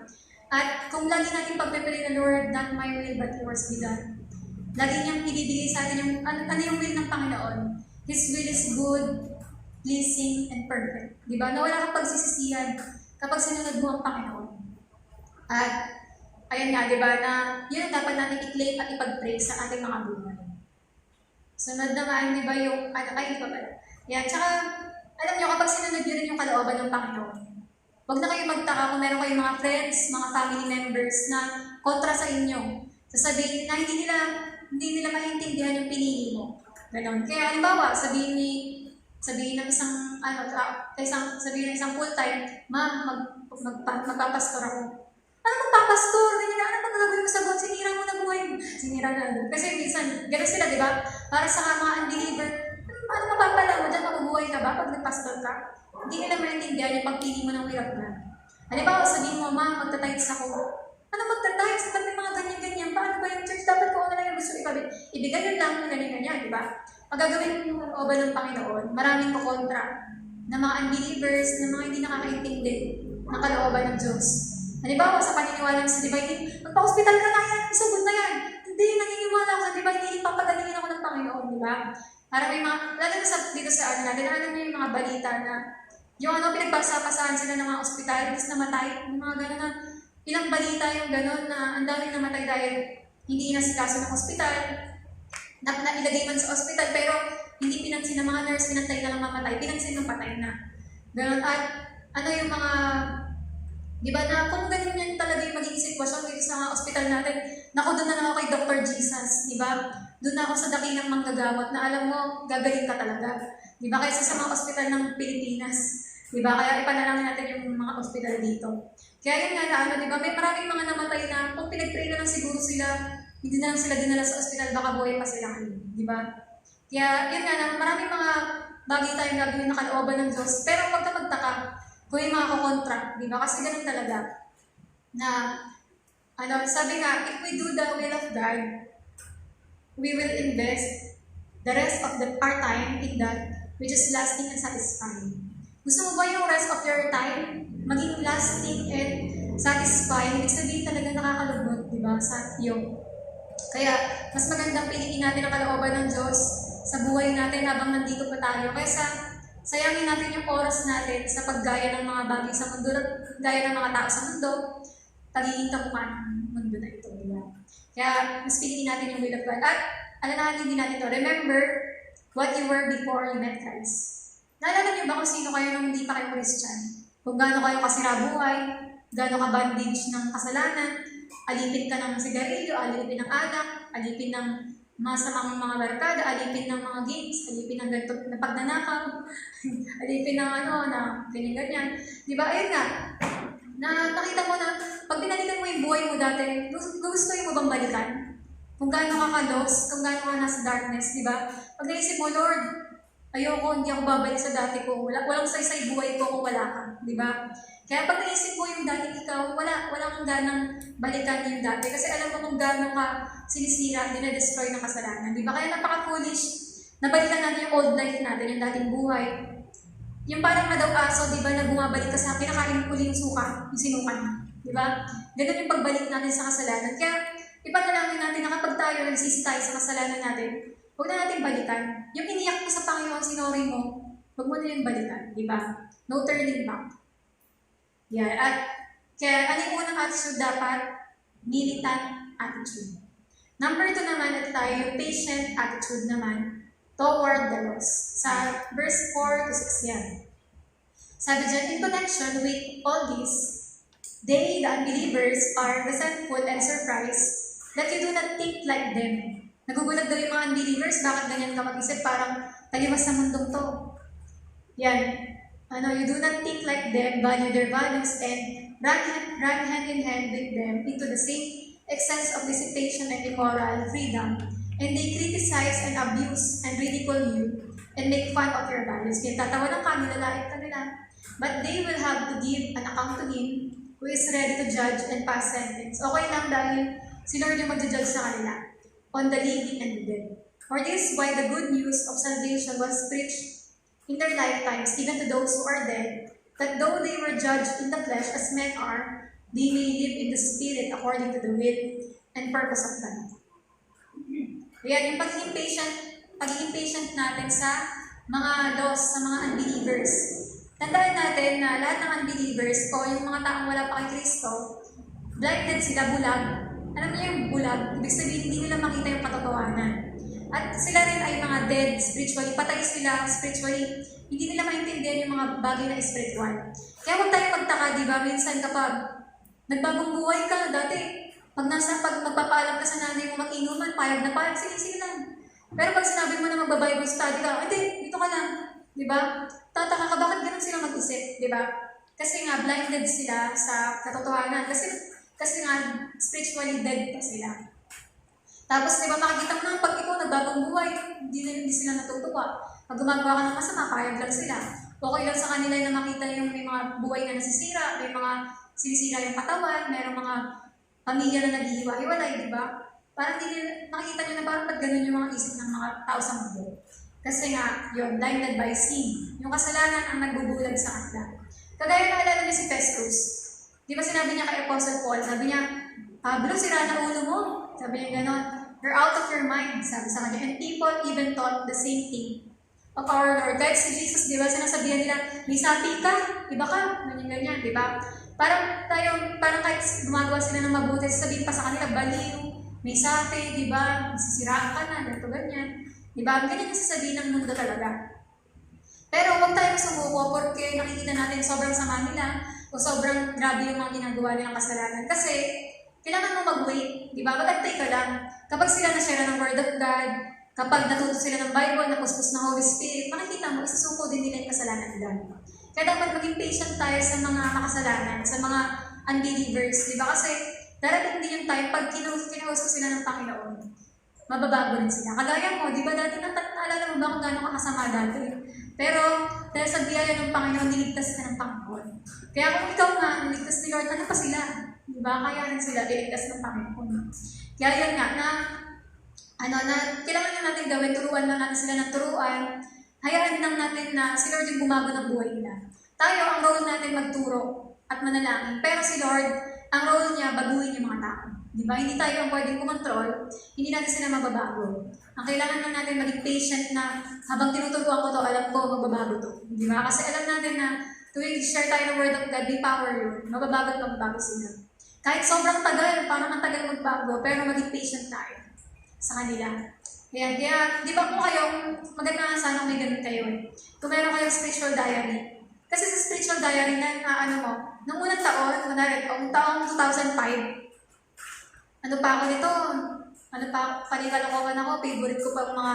At kung lagi natin pagpipili na, Lord, not my will but yours be done, lagi niyang ibibigay sa atin yung, ano yung will ng Panginoon. His will is good, pleasing, and perfect. Diba? Na wala kang pagsisisihan kapag sinunod mo ang Panginoon. At, ayan nga, diba, na yun ang dapat natin i-claim at ipag-pray sa ating mga buhay. Sunod naman, diba, yung, iba pala. Yan, tsaka, alam nyo, kapag sinunod nyo rin yung kalooban ng Panginoon, huwag na kayo magtaka kung meron kayong mga friends, mga family members na kontra sa inyo. Sasabihin na hindi nila maintindihan yung pinili mo. Ganon. Kaya halimbawa, sabihin ng isang full-time, ma'am, magpapastor ako. Ano magpapastor? Ganyan, ano pag gagawin mo sa God? Sinira mo na buhay mo. Sinira na. Kasi minsan, gano'n sila, di ba? Para sa mga unbeliever, ano mapapala mo dyan? Mabubuhay ka ba pag nagpastor ka? Hindi nila maintindihan yung pagpili mo ng will of God. Halimbawa, sabihin mo, ma'am, magta-tithes ako. Ano magta-tithes? Ba't may mga ganyan-ganyan? Paano ba yung church? Dapat ko ano lang yung gusto ikabit. Ibigay yun lang, ganyan-ganyan, di ba? Pagagawin mo yung oba ng Panginoon, maraming kukontra na mga unbelievers, na mga hindi nakakaintindi ng kalooban ng Diyos. Halimbawa, sa paniniwala sa divine, magpa-hospital ka na yan, isabot na yan. Hindi, naniniwala ako sa divine, papagalingin ako ng Panginoon, di ba? Para may mga, lalo na dito sa natin, alam niyo yung mga balita na yung pinagbasa-pasahan sila ng mga ospital, tapos namatay, yung mga gano'n na, ilang balita yung gano'n na ang daming namatay dahil hindi inasikaso ng ospital, na ilagay man sa ospital, pero hindi pinansin ng mga nurse, pinantay na lang mamatay, pinansin ng patay na. Ganon. At yung mga, di ba na kung ganun yan talaga yung magiging sitwasyon dito sa mga ospital natin, naku, doon na lang ako kay Dr. Jesus, di ba? Doon na ako sa dakilang manggagamot na alam mo, gagaling ka talaga. Di ba? Kaysa sa mga ospital ng Pilipinas. Di ba? Kaya ipanalangin natin yung mga ospital dito. Kaya yun nga na, di ba? May maraming mga namatay na kung pinag-pray na lang siguro sila, hindi na lang sila dinala sa ospital, baka buhay pa sila ngayon, di ba? Kaya, yun nga na, maraming mga bagay tayong gagawin na kalooban ng Diyos, pero huwag ka magtaka kung yung mga kukontra, di ba? Kasi ganun talaga, na, Sabi nga, if we do the will of God, we will invest the rest of our time in that which is lasting and satisfying. Gusto mo ba yung rest of your time maging lasting and satisfying? Ibig sabihin talaga nakakalugod, di ba, sa iyo. Kaya, mas magandang piliin natin ang kalooban ng Diyos sa buhay natin habang nandito pa tayo. Kaysa sayangin natin yung oras natin sa paggaya ng mga bagay sa mundo, gaya ng mga tao sa mundo, pagiging tapuan ng mundo na ito, di ba? Kaya, mas piliin natin yung will of God. At, alalahanin din natin ito, remember what you were before you met Christ. Naalala niyo ba kung sino kayo nung hindi pa kayo Christian? Kung gaano kayo kasira buhay, gaano ka bandage ng kasalanan, alipin ka ng sigarilyo, alipin ng alak, alipin ng masamang mga barkada, alipin ng mga games, alipin ng ganito na pagnanakaw, alipin ng na ganyan-ganyan. Di ba? Ayun nga, na nakita mo na, pag binalikan mo yung buhay mo dati, gusto mo bang balikan? Kung gaano ka ka-lost, kung gaano ka nasa darkness, di ba? Pag naisip mo, Lord, ayoko, hindi ako babalik sa dati ko. Walang saysay buhay ko kung wala ka. Di ba? Kaya pag naisip mo yung dating ikaw, wala kang ganang balikan yung dati. Kasi alam mo kung gaano ka sinisira, dinadestroy ng kasalanan. Di ba? Kaya napaka-foolish. Nabalikan natin yung old life natin, yung dating buhay. Yung parang madaw aso, di ba, na bumabalik ka sa kinakain uli yung suka, yung sinukan. Di ba? Ganun yung pagbalik natin sa kasalanan. Kaya ipanalangin natin na kapag tayo nagsisi tayo sa kasalanan natin, huwag na natin balikan. Yung iniyak mo sa Panginoon, sinori mo, huwag mo na yung balikan, di ba? No turning back. Yan. At kaya, ano yung unang attitude dapat? Militant attitude. Number 2 naman, ito tayo, yung patient attitude naman toward the lost. Sa verse 4 to 6 yan. Sabi dyan, in connection with all this, they, the unbelievers, are resentful and surprised that you do not think like them. Nagugulat daw yung mga unbelievers, bakit ganyan ka mag-isip? Parang taliwas sa mundong to. Yan. You do not think like them, value their values, and run hand in hand with them into the same excess of dissipation and immoral freedom. And they criticize and abuse and ridicule you and make fun of your values. Kaya tatawa ng kanila, lalait ka nila. But they will have to give an account to Him who is ready to judge and pass sentence. Okay lang dahil si Lord yung mag-judge sa kanila on the living and the dead. For this, why the good news of salvation was preached in their lifetimes, even to those who are dead, that though they were judged in the flesh as men are, they may live in the Spirit according to the will and purpose of God. Ayan, yung pagiging patient natin sa mga lost, sa mga unbelievers. Tandaan natin na lahat ng unbelievers o yung mga taong wala pa kay Kristo, blinded sila, bulag. Alam niyo yung bulag, ibig sabihin hindi nila makita yung katotohanan. At sila rin ay mga dead spiritually, patay sila spiritually. Hindi nila maintindihan yung mga bagay na spiritual. Kaya huwag tayo magtaka, di ba? Minsan kapag nagbagong buhay ka, dati, pag magpapaalam ka sa nanay mo mag-inuman, payag na payag, sige lang. Pero pag sinabi mo na magbabible study ka, hindi, dito ka lang. Di ba? Tataka ka, bakit ganun sila mag-isip? Di ba? Kasi nga, blinded sila sa katotohanan. Kasi nga, spiritually dead pa sila. Tapos, di ba, makikita mo na pag ikaw nagbabang buhay, hindi sila natutuwa. Pag gumagawa ka ng masama, payag lang sila. Okay lang sa kanila na makita yung may mga buhay na nasisira, may mga sinisira yung katawan, mayroong mga pamilya na naghihiwa-hiwalay, di ba? Parang makikita nyo na parang ba't ganun yung mga isip ng mga tao sa mundo. Kasi nga, yun, blinded by sin. Yung kasalanan ang nagbubulag sa kanila. Kagaya naalala niyo si Festus. Di ba sinabi niya kay Apostle Paul, sabi niya, Pablo, sira na ulo mo. Sabi niya gano'n, you're out of your mind, sabi sa kanya. And people even thought the same thing of our Lord. Kahit si Jesus, di ba, sinasabihan nila, may sapi ka, iba ka, ganyan, di ba? Parang kahit gumagawa sila ng mabuti, sabihin pa sa kanila, baliw, may sapi, di ba, sisiraan ka na, ganito, ganyan. Di ba? Ganyan yung sasabihin ng mundo talaga. Pero huwag tayong sumuko porque nakikita natin sobrang sama nila o sobrang grabe yung mga ginagawa nilang kasalanan. Kasi, kailangan mo mag-wait, di ba? Magantay ka lang. Kapag sila na-share ng Word of God, kapag natuto sila ng Bible, napuspos ng Holy Spirit, makikita mo, isusuko din nila yung kasalanan nila. Kaya dapat maging patient tayo sa mga makasalanan, sa mga unbelievers, di ba? Kasi darating din yung time, pag kinuhos ko sila ng Panginoon, mababago rin sila. Kagaya mo, di ba dati naalala mo ba kung gaano kakasama dati. Pero dahil sa biyaya ng Panginoon, niligtas ka ng Panginoon. Kaya kung ikaw nga, niligtas ni Lord, ano pa sila? Diba? Kaya rin sila iligtas ng Panginoon. Kaya yun nga, na kailangan na natin gawin, turuan lang natin sila ng turuan, hayaan lang natin na si Lord yung bumago ng buhay nila. Tayo, ang role natin magturo at manalangin. Pero si Lord, ang role niya, baguhin yung mga tao. Diba? Hindi tayo ang pwedeng kumontrol, hindi natin sila mababago. Ang kailangan lang natin maging patient na habang tinuturuan ko to, alam ko, magbabago to. Diba? Kasi alam natin na tuwing share tayo ng word of God, may power yun. Mababago at magbabago sila. Kahit sobrang tagal, parang ang tagal magbago, pero maging patient tayo sa kanila. Kaya, di ba kung kayong, maganda nga sana may ganun kayo eh. Kung meron kayong spiritual diary. Kasi sa spiritual diary na, nung unang taon, taong 2005, ano pa ako nito? Panikalokohan ako, favorite ko pa mga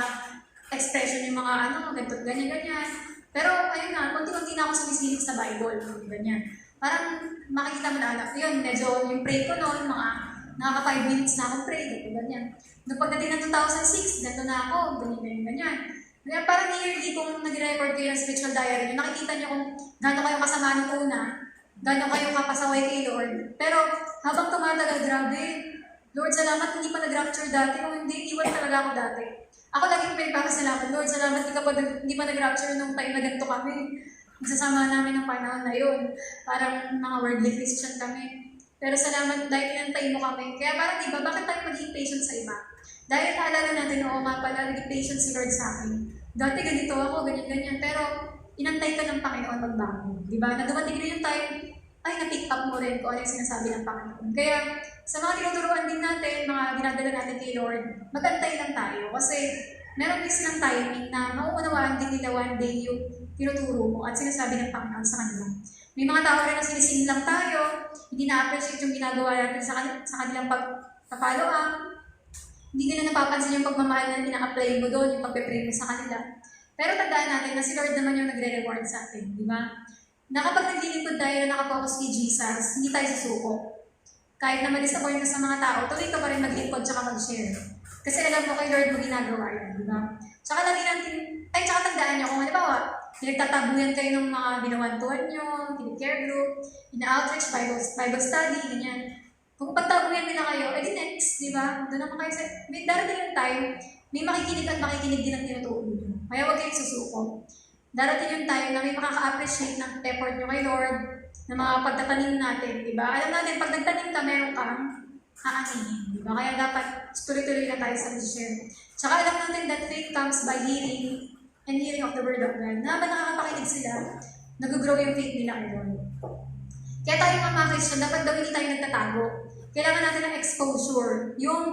expression yung mga ganito, ganyan. Pero, ayun nga, konti-konti na ako sumisilip sa Bible, ganyan. Parang makikita mo na, yun, medyo yung pray ko noon, mga nakaka 5 minutes na akong pray, ganyan. Noong pagdating ng 2006, ganito na ako, ganyan. Kaya parang yearly kung nag-record kayo ng spiritual diary, nakikita niyo kung gaano kayo kasama nung una, gaano kayo kapasaway kay Lord. Pero habang tumatagal, grabe, Lord, salamat, hindi pa nag-rapture dati. Kung hindi, iwan talaga ako dati. Ako laging pinagpapasalamat, Lord, salamat, hindi pa nag-rapture nung time na ganito kami. Nagsasama namin ng panahon na yun. Parang mga worldly Christian kami. Pero salamat dahil inantay mo kami. Kaya parang diba, bakit tayo maging patient sa iba? Dahil naalala natin, oo nga pala, naging patient si Lord sa akin. Dati ganito ako, ganyan. Pero inantay ka ng Panginoon magbago. Diba? Na dumating rin yung time, ay na-pick up mo rin kung ano yung sinasabi ng Panginoon. Kaya sa mga tinuturuan din natin, mga dinadala natin kay Lord, magantay lang tayo. Kasi meron din silang timing na mauunawaan din nila one day yung tinuturo mo at sinasabi ng Panginoon sa kanila. May mga tao rin na sinising lang tayo, hindi na-appreciate yung ginagawa natin sa kanilang pag-follow up. Hindi nila napapansin yung pagmamahal na ina-apply mo doon, yung pagpe-pray mo sa kanila. Pero tandaan natin na si Lord naman yung nagre-reward sa atin, di ba? Na kapag naglilingkod tayo na nakapokus kay Jesus, hindi tayo susuko. Kahit na ma-disappoint ka sa mga tao, tuloy ka pa rin maglingkod tsaka mag-share. Kasi alam mo kay Lord mo ginagawa yan, di ba? Tsaka lagi natin, tsaka tandaan nyo, kung halimbawa, pinagtatabuyan kayo ng mga binawantuhan nyo, care group, ina-outreach, Bible study, ganyan. Kung pagtabuyan nila kayo, edi next, di ba? Doon naman kayo may darating yung time, may makikinig at makikinig din ang tinuturo nyo. Kaya huwag kayong susuko. Darating yung time na may makaka-appreciate ng effort nyo kay Lord, ng mga pagtatanim natin, di ba? Alam natin, pag nagtanim ka, meron kang aanihin, di ba? Kaya dapat tuloy-tuloy na tayo sa share. Tsaka alam natin that faith comes by hearing and hearing of the word of God. Na ba nakakapakinig sila, nag-grow yung faith nila kay Lord. Kaya tayo mga Christian, dapat daw hindi tayo nagtatago. Kailangan natin ng exposure. Yung,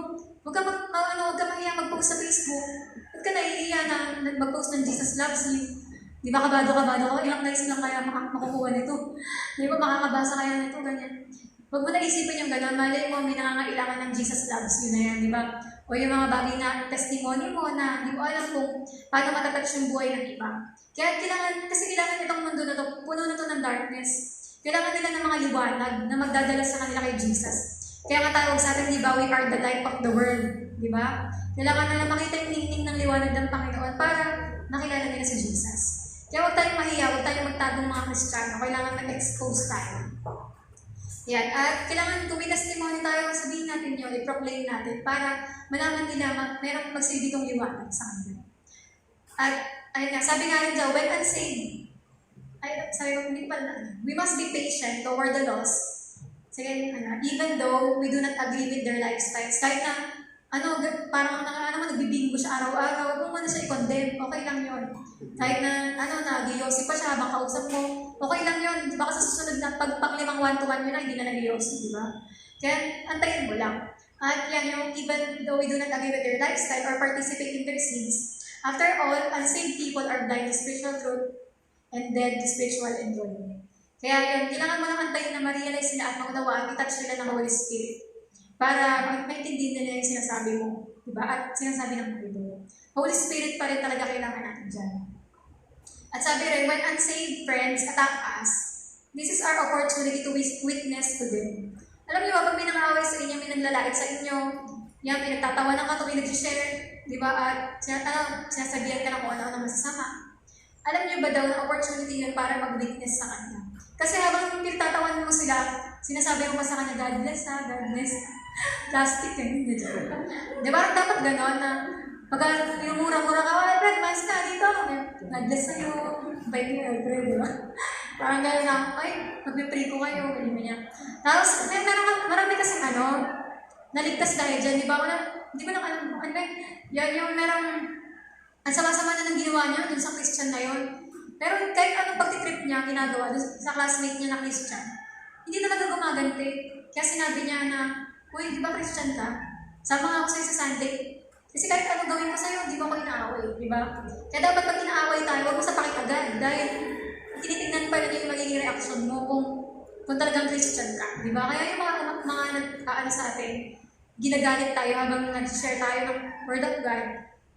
huwag ka mahiya mag-post sa Facebook. Huwag ka naiiya na mag-post ng Jesus loves you. Di ba kabado ko? Ilang likes lang kaya makukuha nito. Di ba makakabasa kaya nito, ganyan. Huwag mo na isipin yung gano'n. Malay mo, may nangangailangan ng Jesus loves you na yan, di ba? O yung mga bagay na testimony mo na di mo alam kung paano matatouch yung buhay ng iba. Kaya kailangan itong mundo na to, puno na to ng darkness. Kailangan nila ng mga liwanag na magdadala sa kanila kay Jesus. Kaya nga tawag sa atin, di ba, we are the light of the world. Di ba? Kailangan nila makita yung ningning ng liwanag ng Panginoon para makilala nila si Jesus. Kaya huwag tayong mahiya, huwag tayong magtagong mga Kristiyano. Kailangan mag-expose tayo. Yan. At kailangan kung may testimony tayo, sabihin natin yun, i-proclaim natin para malaman nila merong magsilbi kong liwanag sa kanila. At ayun nga, sabi nga rin daw, when unsaved, we must be patient toward the lost. Sige, even though we do not agree with their lifestyles, kahit na parang nagbibingo siya araw-araw, huwag mo na siya i-condemn, okay lang yun. Kahit na, nag-iossi pa siya habang kausap mo, okay lang yun. Baka sa susunod na pag-limang one-to-one yun na, hindi na nag-iossi, di ba? Kaya, antayin mo lang. At yan yung, even though we do not agree with their lifestyle or participate in their sins, after all, unsaved people are blind to spiritual truth and dead to spiritual enjoyment. Kaya yun, kailangan mo lang antayin na ma-realize nila at maunawaan, i-touch nila ng Holy Spirit para maintindihan nila yung sinasabi mo, diba? At sinasabi ng Bible. Holy Spirit pa rin talaga kailangan natin dyan. At sabi rin, when unsaved friends attack us, this is our opportunity to witness to them. Alam niyo ba, pag may nangaaway sa inyo, may naglalait sa inyo, yan, may nagtatawanan ka, may nag-share, di ba? At sinasabihan ka na kung ano-ano masasama. Alam niyo ba daw na opportunity yun para mag-witness sa kanila? Kasi habang pinagtatawan mo sila, sinasabi mo pa sa kanya, God bless ha, God bless. Plastic eh, hindi joke. Di ba? Dapat gano'n na pagka pinumura-mura ka, oh, Fred, mas na dito. God bless sa'yo. Bye mo, Fred, di ba? Parang gano'n na, ay, magpipray ko kayo, ganyan. Tapos, marami kasi naligtas dahil dyan, di ba? Hindi ko lang alam, yan yung merong, ang sama-sama na ng ginawa niya dun sa Christian na yun. Pero kahit anong pagtitrip niya, ginagawa dun sa classmate niya na Christian, hindi talaga gumaganti. Kaya sinabi niya na, uy, di ba Christian ka? Sama nga ako sa'yo sa Sunday. Kasi kahit anong gawin ko sa'yo, di ba ako inaaway, di ba? Kaya dapat pag inaaway tayo, huwag mo sa pakikagad. Dahil tinitignan pa rin yung magiging reaction mo kung talagang Christian ka, di ba? Kaya yung mga nag-aano sa atin, ginagalit tayo habang nag-share tayo ng Word of God.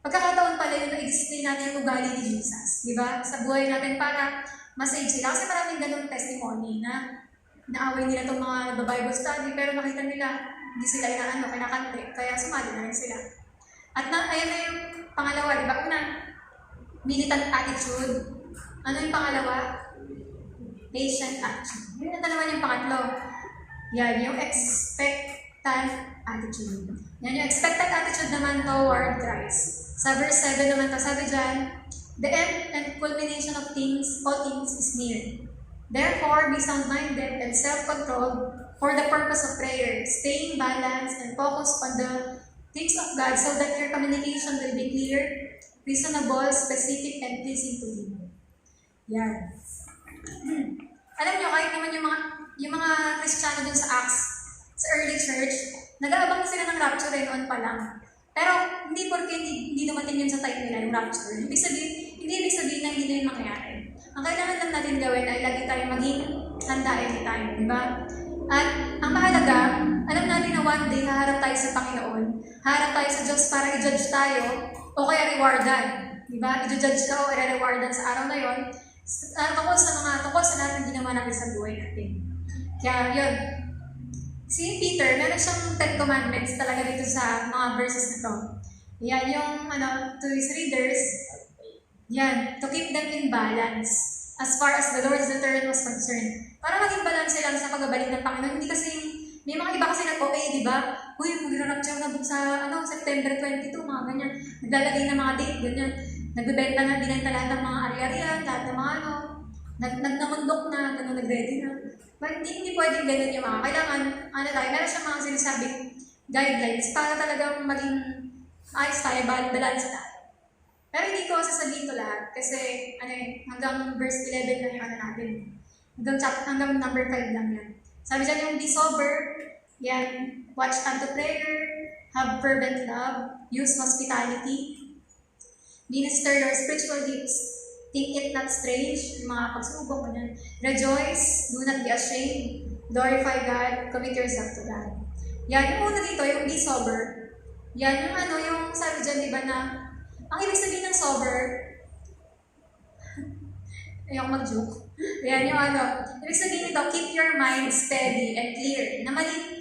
Pagkakataon pala yung na-explain natin yung ugali ni Jesus, di ba? Sa buhay natin para ma-save sila. Kasi maraming ganung testimony na naaway nila itong mga nagba-Bible study, pero nakita nila, hindi sila kinakante, kaya sumali na rin sila. At ayun na yung pangalawa, di ba? Una, militant attitude. Ano yung pangalawa? Patient attitude. Yun na naman yung pangatlo. Yan, yung expectant attitude. Yan, yung expectant attitude naman toward Christ. Sa verse 7 naman to, sabi dyan, the end and culmination of all things is near. Therefore, be sound-minded and self-controlled for the purpose of prayer, staying balanced and focused on the things of God so that your communication will be clear, reasonable, specific, and pleasing to Him. Yan. Alam nyo, kahit naman yung mga Kristiyano dun sa Acts, sa early church, nag-aabang na sila ng rapture noon pa lang. Pero hindi porque hindi dumating yun sa time nila yung rapture. Hindi ibig sabihin na hindi na yung mangyayari. Ang kailangan lang natin gawin ay lagi tayo maging handa anytime, di ba? At ang mahalaga, alam natin na one day haharap tayo sa Panginoon, haharap tayo sa Diyos para i-judge tayo o kaya rewardan. Di ba? I-judge ka o i-rewardan sa araw na yon. Tungkol sa lahat ng ginawa natin sa buhay natin. Kaya yun, si Peter, meron siyang 10 commandments talaga dito sa mga verses na to. Yan yung to his readers, yan, to keep them in balance as far as the Lord's return was concerned. Para maging balance lang sa pagbabalik ng Panginoon. Hindi kasi, may mga iba kasi nag-okay, di ba? Uy, mag-rapture na sa September 22, mga ganyan. Naglalagay ng mga date, ganyan. Binenta lahat ng mga ari-arian, lahat ng mga nagnamundok na, nag-ready na. But hindi pwedeng ganun yung mga kailangan, meron siyang mga sinasabing guidelines para talagang maging ayos tayo, balance tayo. Pero hindi ko sasabihin ito lahat kasi hanggang verse 11 lang yung natin. Hanggang number 5 lang yan. Sabi dyan yung be sober, yan, watch unto prayer, have fervent love, use hospitality, minister your spiritual gifts, think it not strange, yung mga pagsubok, ganyan. Rejoice, do not be ashamed, glorify God, commit yourself to God. Yan, yung una dito, yung be sober. Yan, yung sabi dyan, di ba na, ang ibig sabihin ng sober, ayoko mag-joke. Yan, yung ibig sabihin nito, keep your mind steady and clear. Na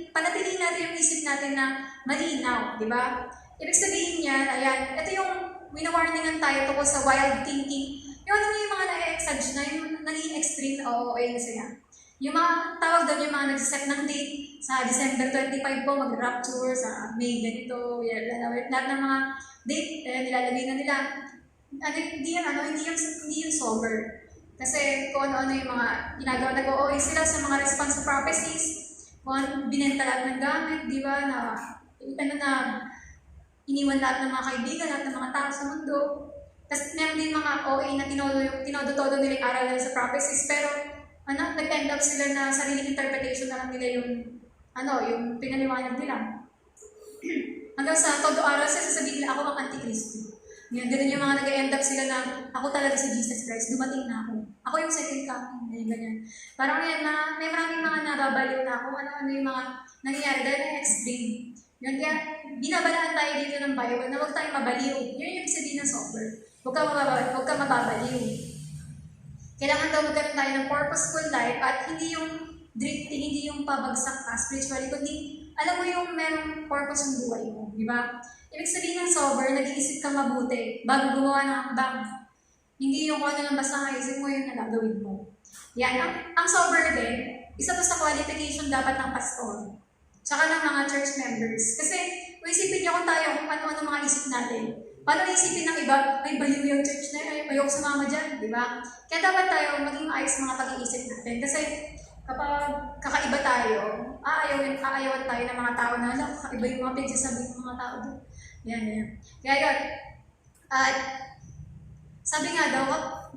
panatilihin natin yung isip natin na malinaw, di ba? Ibig sabihin niya, ayan, ito yung winawarningan tayo tungkol sa wild thinking. Yung yung mga na-exage na, yung naging extreme na OOA na sila. Yung mga tawag doon, yung mga nag-set ng date sa December 25 po, mag-rapture, sa May ganito, yan, lahat ng mga date, nilalagay na nila. Hindi yung sober. Kasi kung ano-ano yung mga ginagawa, nag-OOA sila sa mga response to prophecies, kung binenta lahat ng gamit, di ba, iniwan lahat ng mga kaibigan, lahat ng mga tao sa mundo. Tapos meron din mga OA na tinodo-todo nila yung aral nila sa prophecies, pero nag-end up sila na sariling interpretation na lang nila yung pinaliwanag nila. Hanggang sa todo aral sila, sasabihin nila, ako ang Antikristo. Ganun yung mga nag-end up sila na, ako talaga si Jesus Christ, dumating na ako. Ako yung second coming, ganyan. Parang yan na, may maraming mga nababaliw na kung ano-ano yung mga nangyayari dahil na extreme. Yun, kaya binabalaan tayo dito ng Bible na huwag tayong mabaliw. Yun yung sabihin ng sober. Huwag ka mababaliw. Kailangan daw magkaroon tayo ng purposeful life at hindi yung drifting, hindi yung pabagsak ka spiritually, kundi alam mo yung merong purpose ng buhay mo, di ba? Ibig sabihin ng sober, nag-iisip ka mabuti bago gumawa ng hakbang. Hindi yung kung ano lang basta naisip mo, yun na gagawin mo. Yan, ang sober din, isa to sa qualification dapat ng pastor. Tsaka ng mga church members. Kasi, kung isipin niyo kung tayo, kung ano-ano mga isip natin, paano isipin ng iba, may baliw yung church na yun, ayoko sumama dyan, di ba? Kaya dapat tayo maging ayos mga pag-iisip natin. Kasi, kapag kakaiba tayo, aayawan tayo ng mga tao na, kakaiba yung mga pinagsasabi ng mga tao doon. Yan. Kaya yun, at sabi nga daw,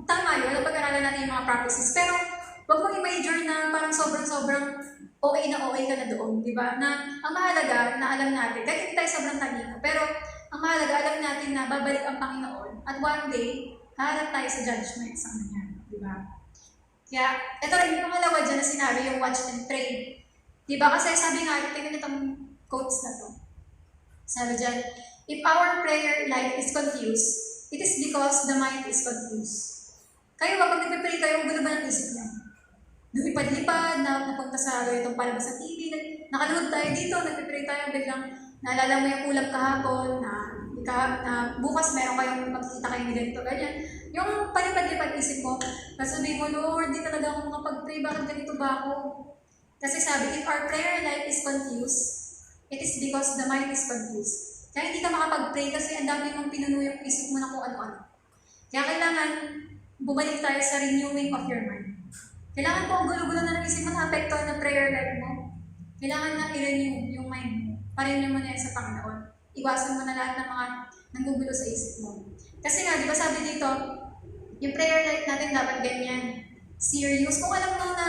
tama yun, napag-aralan natin yung mga practices, pero huwag mong i-major na parang sobrang okay na okay ka na doon, di ba? Na ang mahalaga na alam natin, kahit hindi tayo sobrang talino, pero ang mahalaga alam natin na babalik ang Panginoon at one day, haharap tayo sa judgment sa Kanya, di ba? Kaya, ito rin yung pangalawa dyan na sinabi, yung watch and pray. Di ba? Kasi sabi nga, tingnan itong quotes na to. Sabi dyan, if our prayer life is confused, it is because the mind is confused. Kayo ba, pag nagpipray kayo, ang gulo ba ng isip niyo? Lumipad-lipad, napunta sa itong palabas sa TV, nakaluhod tayo dito, nagpipray tayo, biglang naalala mo yung ulap kahapon, na bukas meron kayong magkikita kayo ni ganito, ganyan. Yung palipad-lipad isip mo, sabihin mo, Lord, di talaga ako makapag-pray, bakit ganito ba ako? Kasi sabi, if our prayer life is confused, it is because the mind is confused. Kaya hindi ka makapag-pray kasi ang dami mong pinuno yung isip mo na kung ano-ano. Kaya kailangan bumalik tayo sa renewing of your mind. Kailangan po ang gulo-gulo na ng isip mo na apekto ng prayer life mo. Kailangan na i-renew yung mind mo. Parenew mo na yan sa Panginoon. Iwasan mo na lahat ng mga nanggugulo sa isip mo. Kasi nga, di ba sabi dito, yung prayer life natin dapat ganyan. Serious. Kung alam mo na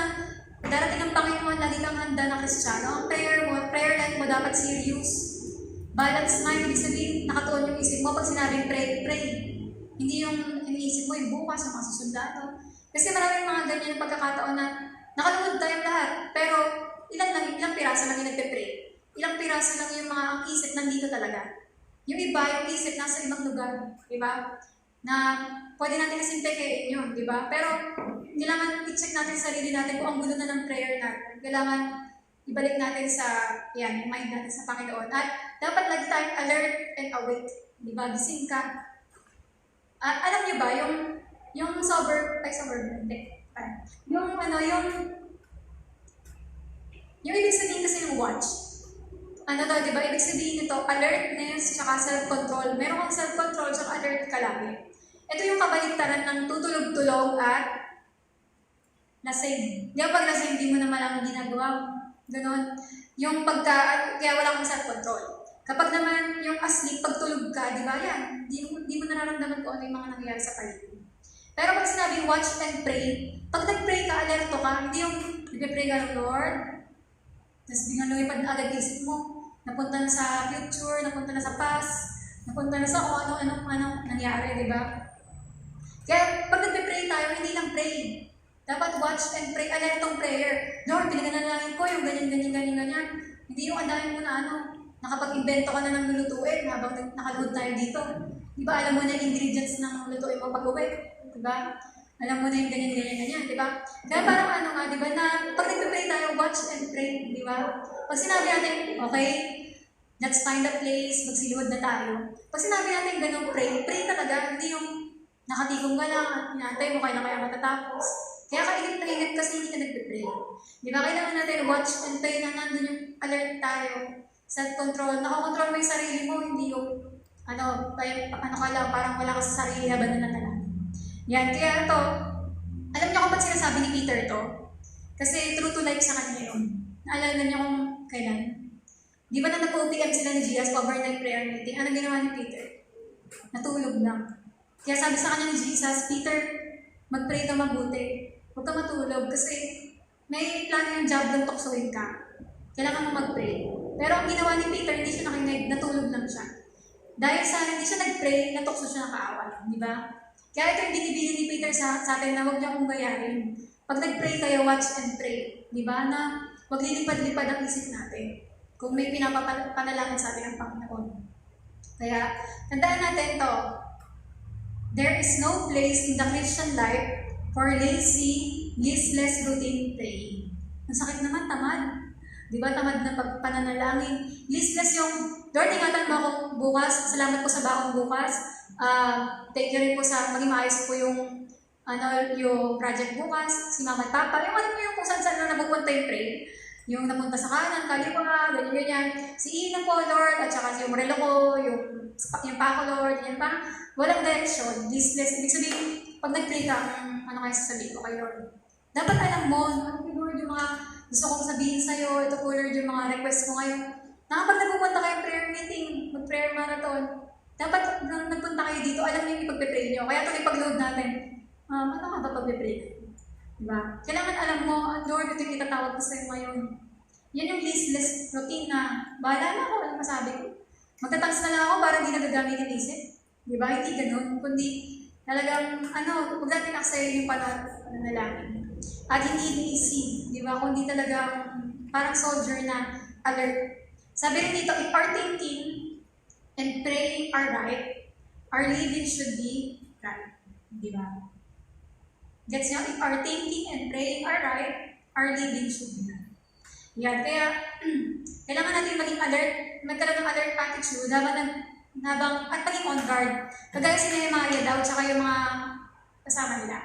darating ang Panginoon, lagi kang handa na Kristiyano, ang prayer life mo dapat serious. Balance mind, ibig sabihin, nakatuon yung isip mo pag sinabing pray, pray. Hindi yung iniisip mo yung bukas, yung mga susundado. Kasi maraming mga ganyan na pagkakataon na nakalunod tayong lahat, pero ilang piraso lang yung nagpe-pray. Ilang piraso lang yung mga ang isip nandito talaga. Yung iba, yung isip nasa ibang lugar, di ba? Na pwede natin kasing pekein yun, di ba? Pero kailangan i-check natin sa sarili natin kung ang gulo na ng prayer natin. Kailangan ibalik natin sa, yung mind natin sa Panginoon. At dapat lagi tayong alert and awake. Di ba? Gising ka. Alam niyo ba, yung sober, hindi. Yung ibig sabihin kasi ng watch. Di ba? Ibig sabihin nito, alertness, tsaka self-control. Meron kang self-control, tsaka alert ka lagi. Ito yung kabaligtaran ng tutulog-tulog at lasing. Di ba pag lasing, hindi mo naman ang ginagawa mo. Ganon. Yung kaya wala kang self-control. Kapag naman yung asleep, pagtulog ka, di ba yan? Di mo nararamdaman kung ano yung mga nangyayari sa paligid. Pero pag sinabing watch and pray, pag nag-pray ka, alerto ka, hindi yung nag-pray ka ng Lord, tapos biglang lumipad agad isip mo, napunta na sa future, napunta na sa past, napunta na sa kung ano nangyari, di ba? Kaya pag nag-pray tayo, hindi lang pray. Dapat watch and pray, alertong prayer. Lord, pinaganalangin ko yung ganyan. Hindi yung andahin mo na nakapag-invento ka na ng lulutuin habang nakaluhod tayo dito. Di ba, alam mo na yung ingredients ng lutuin mo pag-uwi? Di ba? Alam mo na yung ganyan, di ba? Kaya parang di ba, na pag nagpe-pray tayo, watch and pray, di ba? Pag sinabi natin, okay, let's find a place, magsiluhod na tayo. Pag sinabi natin ganun, pray talaga, hindi yung nakatigong ka lang at hinantay mo kaya matatapos. Kaya kainit na init kasi hindi ka nagpe-pray. Di ba, kailangan natin watch and pray na nandun yung alert tayo. Self-control. Nakakontrol mo yung sarili mo, hindi yung ka lang, parang wala ka sa sarili habang nananalangin. Yan, kaya ito, alam niyo kung ba't sinasabi ni Peter to? Kasi true to life sa kanya yun. Naalala niyo kung kailan? Di ba na nag-OPM sila ni Jesus, overnight prayer meeting? Ano ginawa ni Peter? Natulog lang. Kaya sabi sa kanya ni Jesus, Peter, mag-pray ka mabuti. Huwag ka matulog kasi may plano yung job ng tuksoin ka. Kailangan mo mag-pray. Pero ang ginawa ni Peter, hindi siya nakinig, natulog lang siya. Dahil sa hindi siya nag-pray, natukso siya nakaawan. Di ba? Kaya ito yung binibili ni Peter sa atin na huwag niya kong gayahin. Pag nag-pray kayo, watch and pray. Di ba? Na huwag lilipad-lipad ang isip natin. Kung may pinapapanalangin sa atin ang Panginoon. Kaya, tandaan natin to. There is no place in the Christian life for lazy, listless routine praying. Ang sakit naman, tamad. Di ba, tamad na pagpananalangin. Listless yung Lord, ingatan mo akong bukas. Salamat po sa baong bukas. Thank you rin po sa maging maayos po yung project bukas, si Mama at Papa. Yung alam mo yung kung saan na napupunta yung train. Yung napunta sa kanan, kaliwa, ganyan. Si Ina po, Lord, at saka yung relo ko, yung pa ko, Lord, yan pa. Walang direction, listless. Ibig sabihin, pag nag-pray ka, ano kayo sasabihin ko kay Lord? Dapat alam mo, ano po, Lord, yung mga gusto kong sabihin sa'yo, ito po, Lord, yung mga request ko ngayon. Nakapag nagpupunta kayong prayer meeting, mag-prayer marathon, dapat nang nagpunta kayo dito, alam niyo yung ipag-pray nyo. Kaya ito ipag-load natin. Ano ka ba pag-pray? Diba? Kailangan alam mo, Lord, ito yung itatawag ko sa'yo ngayon. Yan yung listless routine na, bahala na ako, ano masabi ko. Magtatangs na lang ako para hindi nagagamit yung isip. Diba? Hindi ganun. Kundi talagang, huwag natin aksayin yung pananalangin. At hindi easy. Diba? Kundi talagang parang soldier na alert. Sabi rin dito, if our thinking and praying are right, our living should be right. Diba? Gets nyo? If our thinking and praying are right, our living should be right. Yan. Kaya, kailangan natin maging alert, magkaroon ng alert attitude habang at maging on guard. Kagaya si Nehemiah daw, tsaka yung mga kasama nila.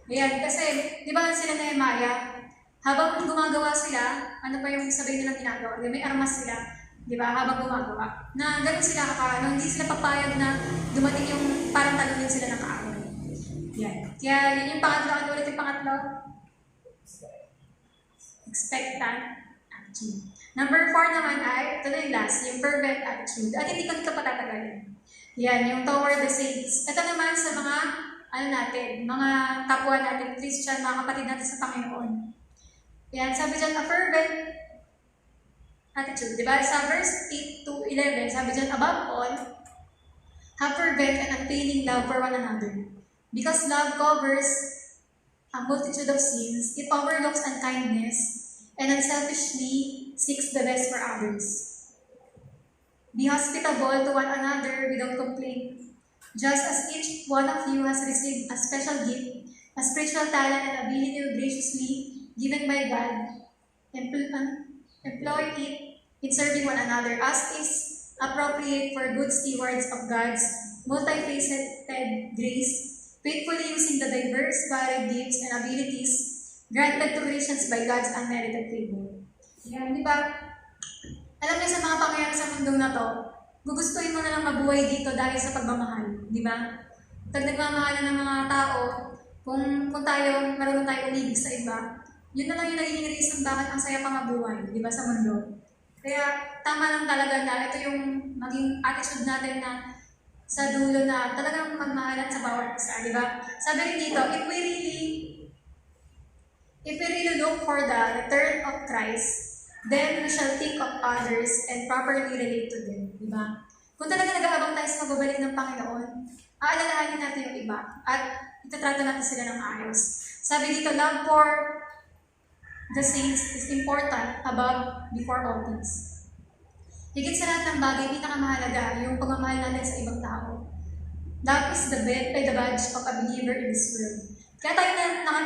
Ayan, kasi, di ba sila Nehemiah, habang gumagawa sila, ano pa yung sabihin nilang ginagawa? May armas sila, di ba, habang gumagawa. Na ganun sila hindi sila papayag na dumating yung parang talunin sila ng kaaway. Yan. Kaya yun yung pangatlo. Ano ulit yung pangatlo? Expectant attitude. Number 4 naman ay, ito na yung last, yung fervent attitude. At hindi ko nito patatagalin. Yan, yung toward the saints. Ito naman sa mga, mga kapwa natin, Christian, mga kapatid natin sa Panginoon. Yan, sabi dyan, a fervent attitude. Diba? Sa verse 8 to 11, sabi dyan, above all, have fervent and unfailing love for one another. Because love covers a multitude of sins, it overlooks unkindness, and unselfishly seeks the best for others. Be hospitable to one another without complaint. Just as each one of you has received a special gift, a spiritual talent and ability graciously given by God, employ it in serving one another as is appropriate for good stewards of God's multifaceted grace, faithfully using the diverse, varied gifts and abilities granted to Christians by God's unmerited favor. Yan, di ba? Alam niyo sa mga pangyayari sa mundo na to, gugustuhin mo na lang mabuhay dito dahil sa pagmamahal, di ba? Pag nagmamahalan ng mga tao, kung tayo, marunong tayo umibig sa iba, yun na lang yung naging reason bakit ang saya pa mabuhay, di ba, sa mundo. Kaya tama lang talaga na ito yung maging attitude natin na sa dulo na talagang magmahalan sa bawat isa, di ba? Sabi rin dito, if we really look for the return of Christ, then we shall think of others and properly relate to them, di ba? Kung talaga nag-aabang tayo sa pagbabalik ng Panginoon, aalalahanin natin yung iba at itatrato natin sila ng ayos. Sabi dito, love for the saints is important before all things. Higit sa lahat ng bagay, pinakamahalaga yung pagmamahal natin sa ibang tao. Love is the badge of a believer in this world. Kaya tayo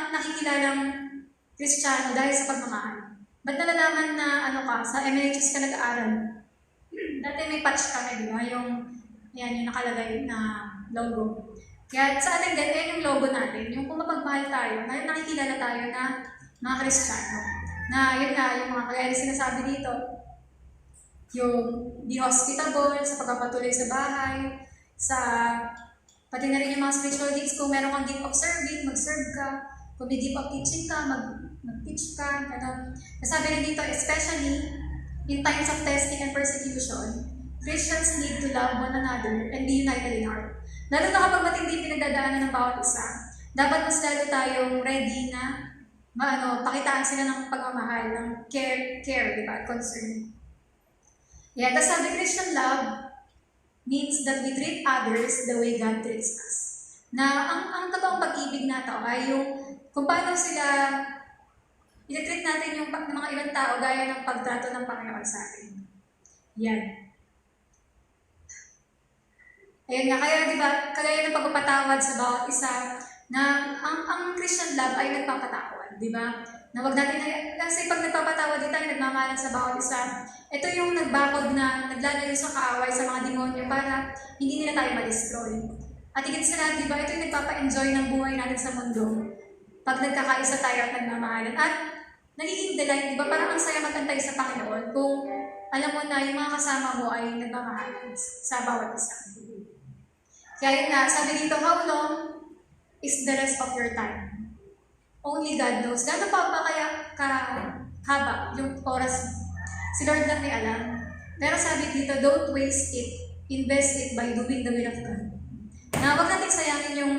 nakikilalang Kristiyano dahil sa pagmamahal. Ba't nalalaman na sa MNHS ka nag-aaral? Dati may patch kami, di ba? Yung nakalagay na logo. Kaya sa atin din, yung logo natin. Yung kung mapagmahal tayo, nakikilala tayo na mga Kristiyano. Na yun nga, yung mga kaya sinasabi dito, yung be hospitable sa pagpapatuloy sa bahay, pati na rin yung mga spiritual gifts, kung meron kang gift of serving, mag-serve ka, kung may gift of teaching ka, mag-teach ka, gano'n. Sabi rin dito, especially in times of testing and persecution, Christians need to love one another and be united in heart. Lalo na kapag matindi pinagdadaanan ng bawat isa, dapat mas lalo tayong ready na pakitaan sila ng pagmamahal, ng care, di ba, concern. Yeah, tapos sabi, Christian love means that we treat others the way God treats us. Na ang totoong pag-ibig na to ay yung kung paano sila i-treat natin yung mga ibang tao gaya ng pagtrato ng Panginoon sa atin. Yan. Ayun nga, kaya di ba, kagaya ng pagpapatawad sa bawat isa, na ang Christian love ay nagpapatawad, di ba? Na wag natin, kasi pag nagpapatawad din tayo, nagmamahalan sa bawat isa, ito yung nagbakod na naglalayo sa kaaway sa mga demonyo para hindi nila tayo ma-destroy. At higit sa lahat, di ba, ito yung nagpapa-enjoy ng buhay natin sa mundo. Pag nagkakaisa tayo at nagmamahalan. At nagiging delight, di ba, parang ang saya magantay sa Panginoon kung alam mo na yung mga kasama mo ay nagmamahalan sa bawat isa. Kaya yun nga, sabi dito, how long is the rest of your time? Only God knows. Gano'n pa ba kaya kahaba yung oras mo? Si Lord lang may alam. Pero sabi dito, don't waste it. Invest it by doing the will of God. Na huwag natin sayangin yung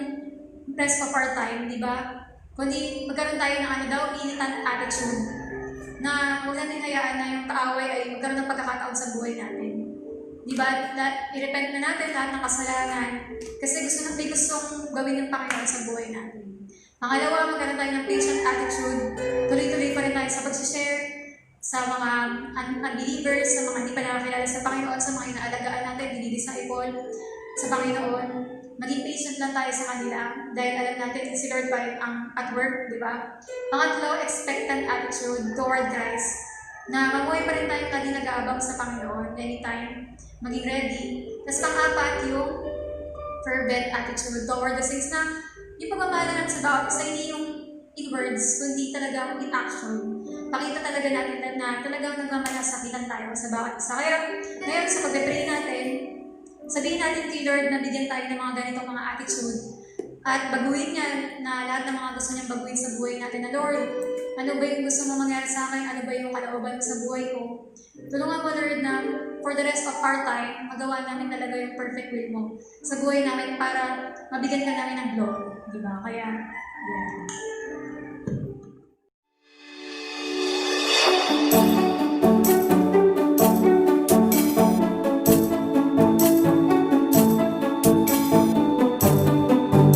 rest of our time, di ba? Kundi magkaroon tayo ng militant attitude na huwag natin hayaan na yung kaaway ay magkaroon ng pagkakataon sa buhay natin. Di ba? I-repent na natin lahat ng kasalanan kasi may gustong gawin ng Panginoon sa buhay natin. Pangalawa, magkaroon tayo ng patient attitude. Tuloy-tuloy pa rin tayo sa pag-share sa mga unbelievers, sa mga hindi pa nakakilala sa Panginoon, sa mga inaalagaan natin, dinidisciple sa Panginoon. Maging patient lang tayo sa kanila dahil alam natin si Lord pa rin ang at work, di ba? Pangatlo, expectant attitude toward Christ. Na mabuhay pa rin tayo lagi nag-aabang sa Panginoon anytime, maging ready. Tapos pang-apat, yung fervent attitude toward the saints na yung pagmamahala natin sa bawat isa, hindi yung in words, kundi talaga in action. Pakita talaga natin na talagang nagmamalasakitan tayo sa bawat isa. Kaya ngayon sa pag-pray natin, sabihin natin kay Lord na bigyan tayo ng mga ganitong mga attitude at baguhin niya na lahat ng mga gusto niyang baguhin sa buhay natin na Lord, ano ba yung gusto mo mangyari sa akin? Ano ba yung kalooban mo sa buhay ko? Tulungan mo, Lord, na for the rest of our time, magawa namin talaga yung perfect will mo sa buhay namin para mabigyan ka namin ng glory. Diba? Kaya, yeah.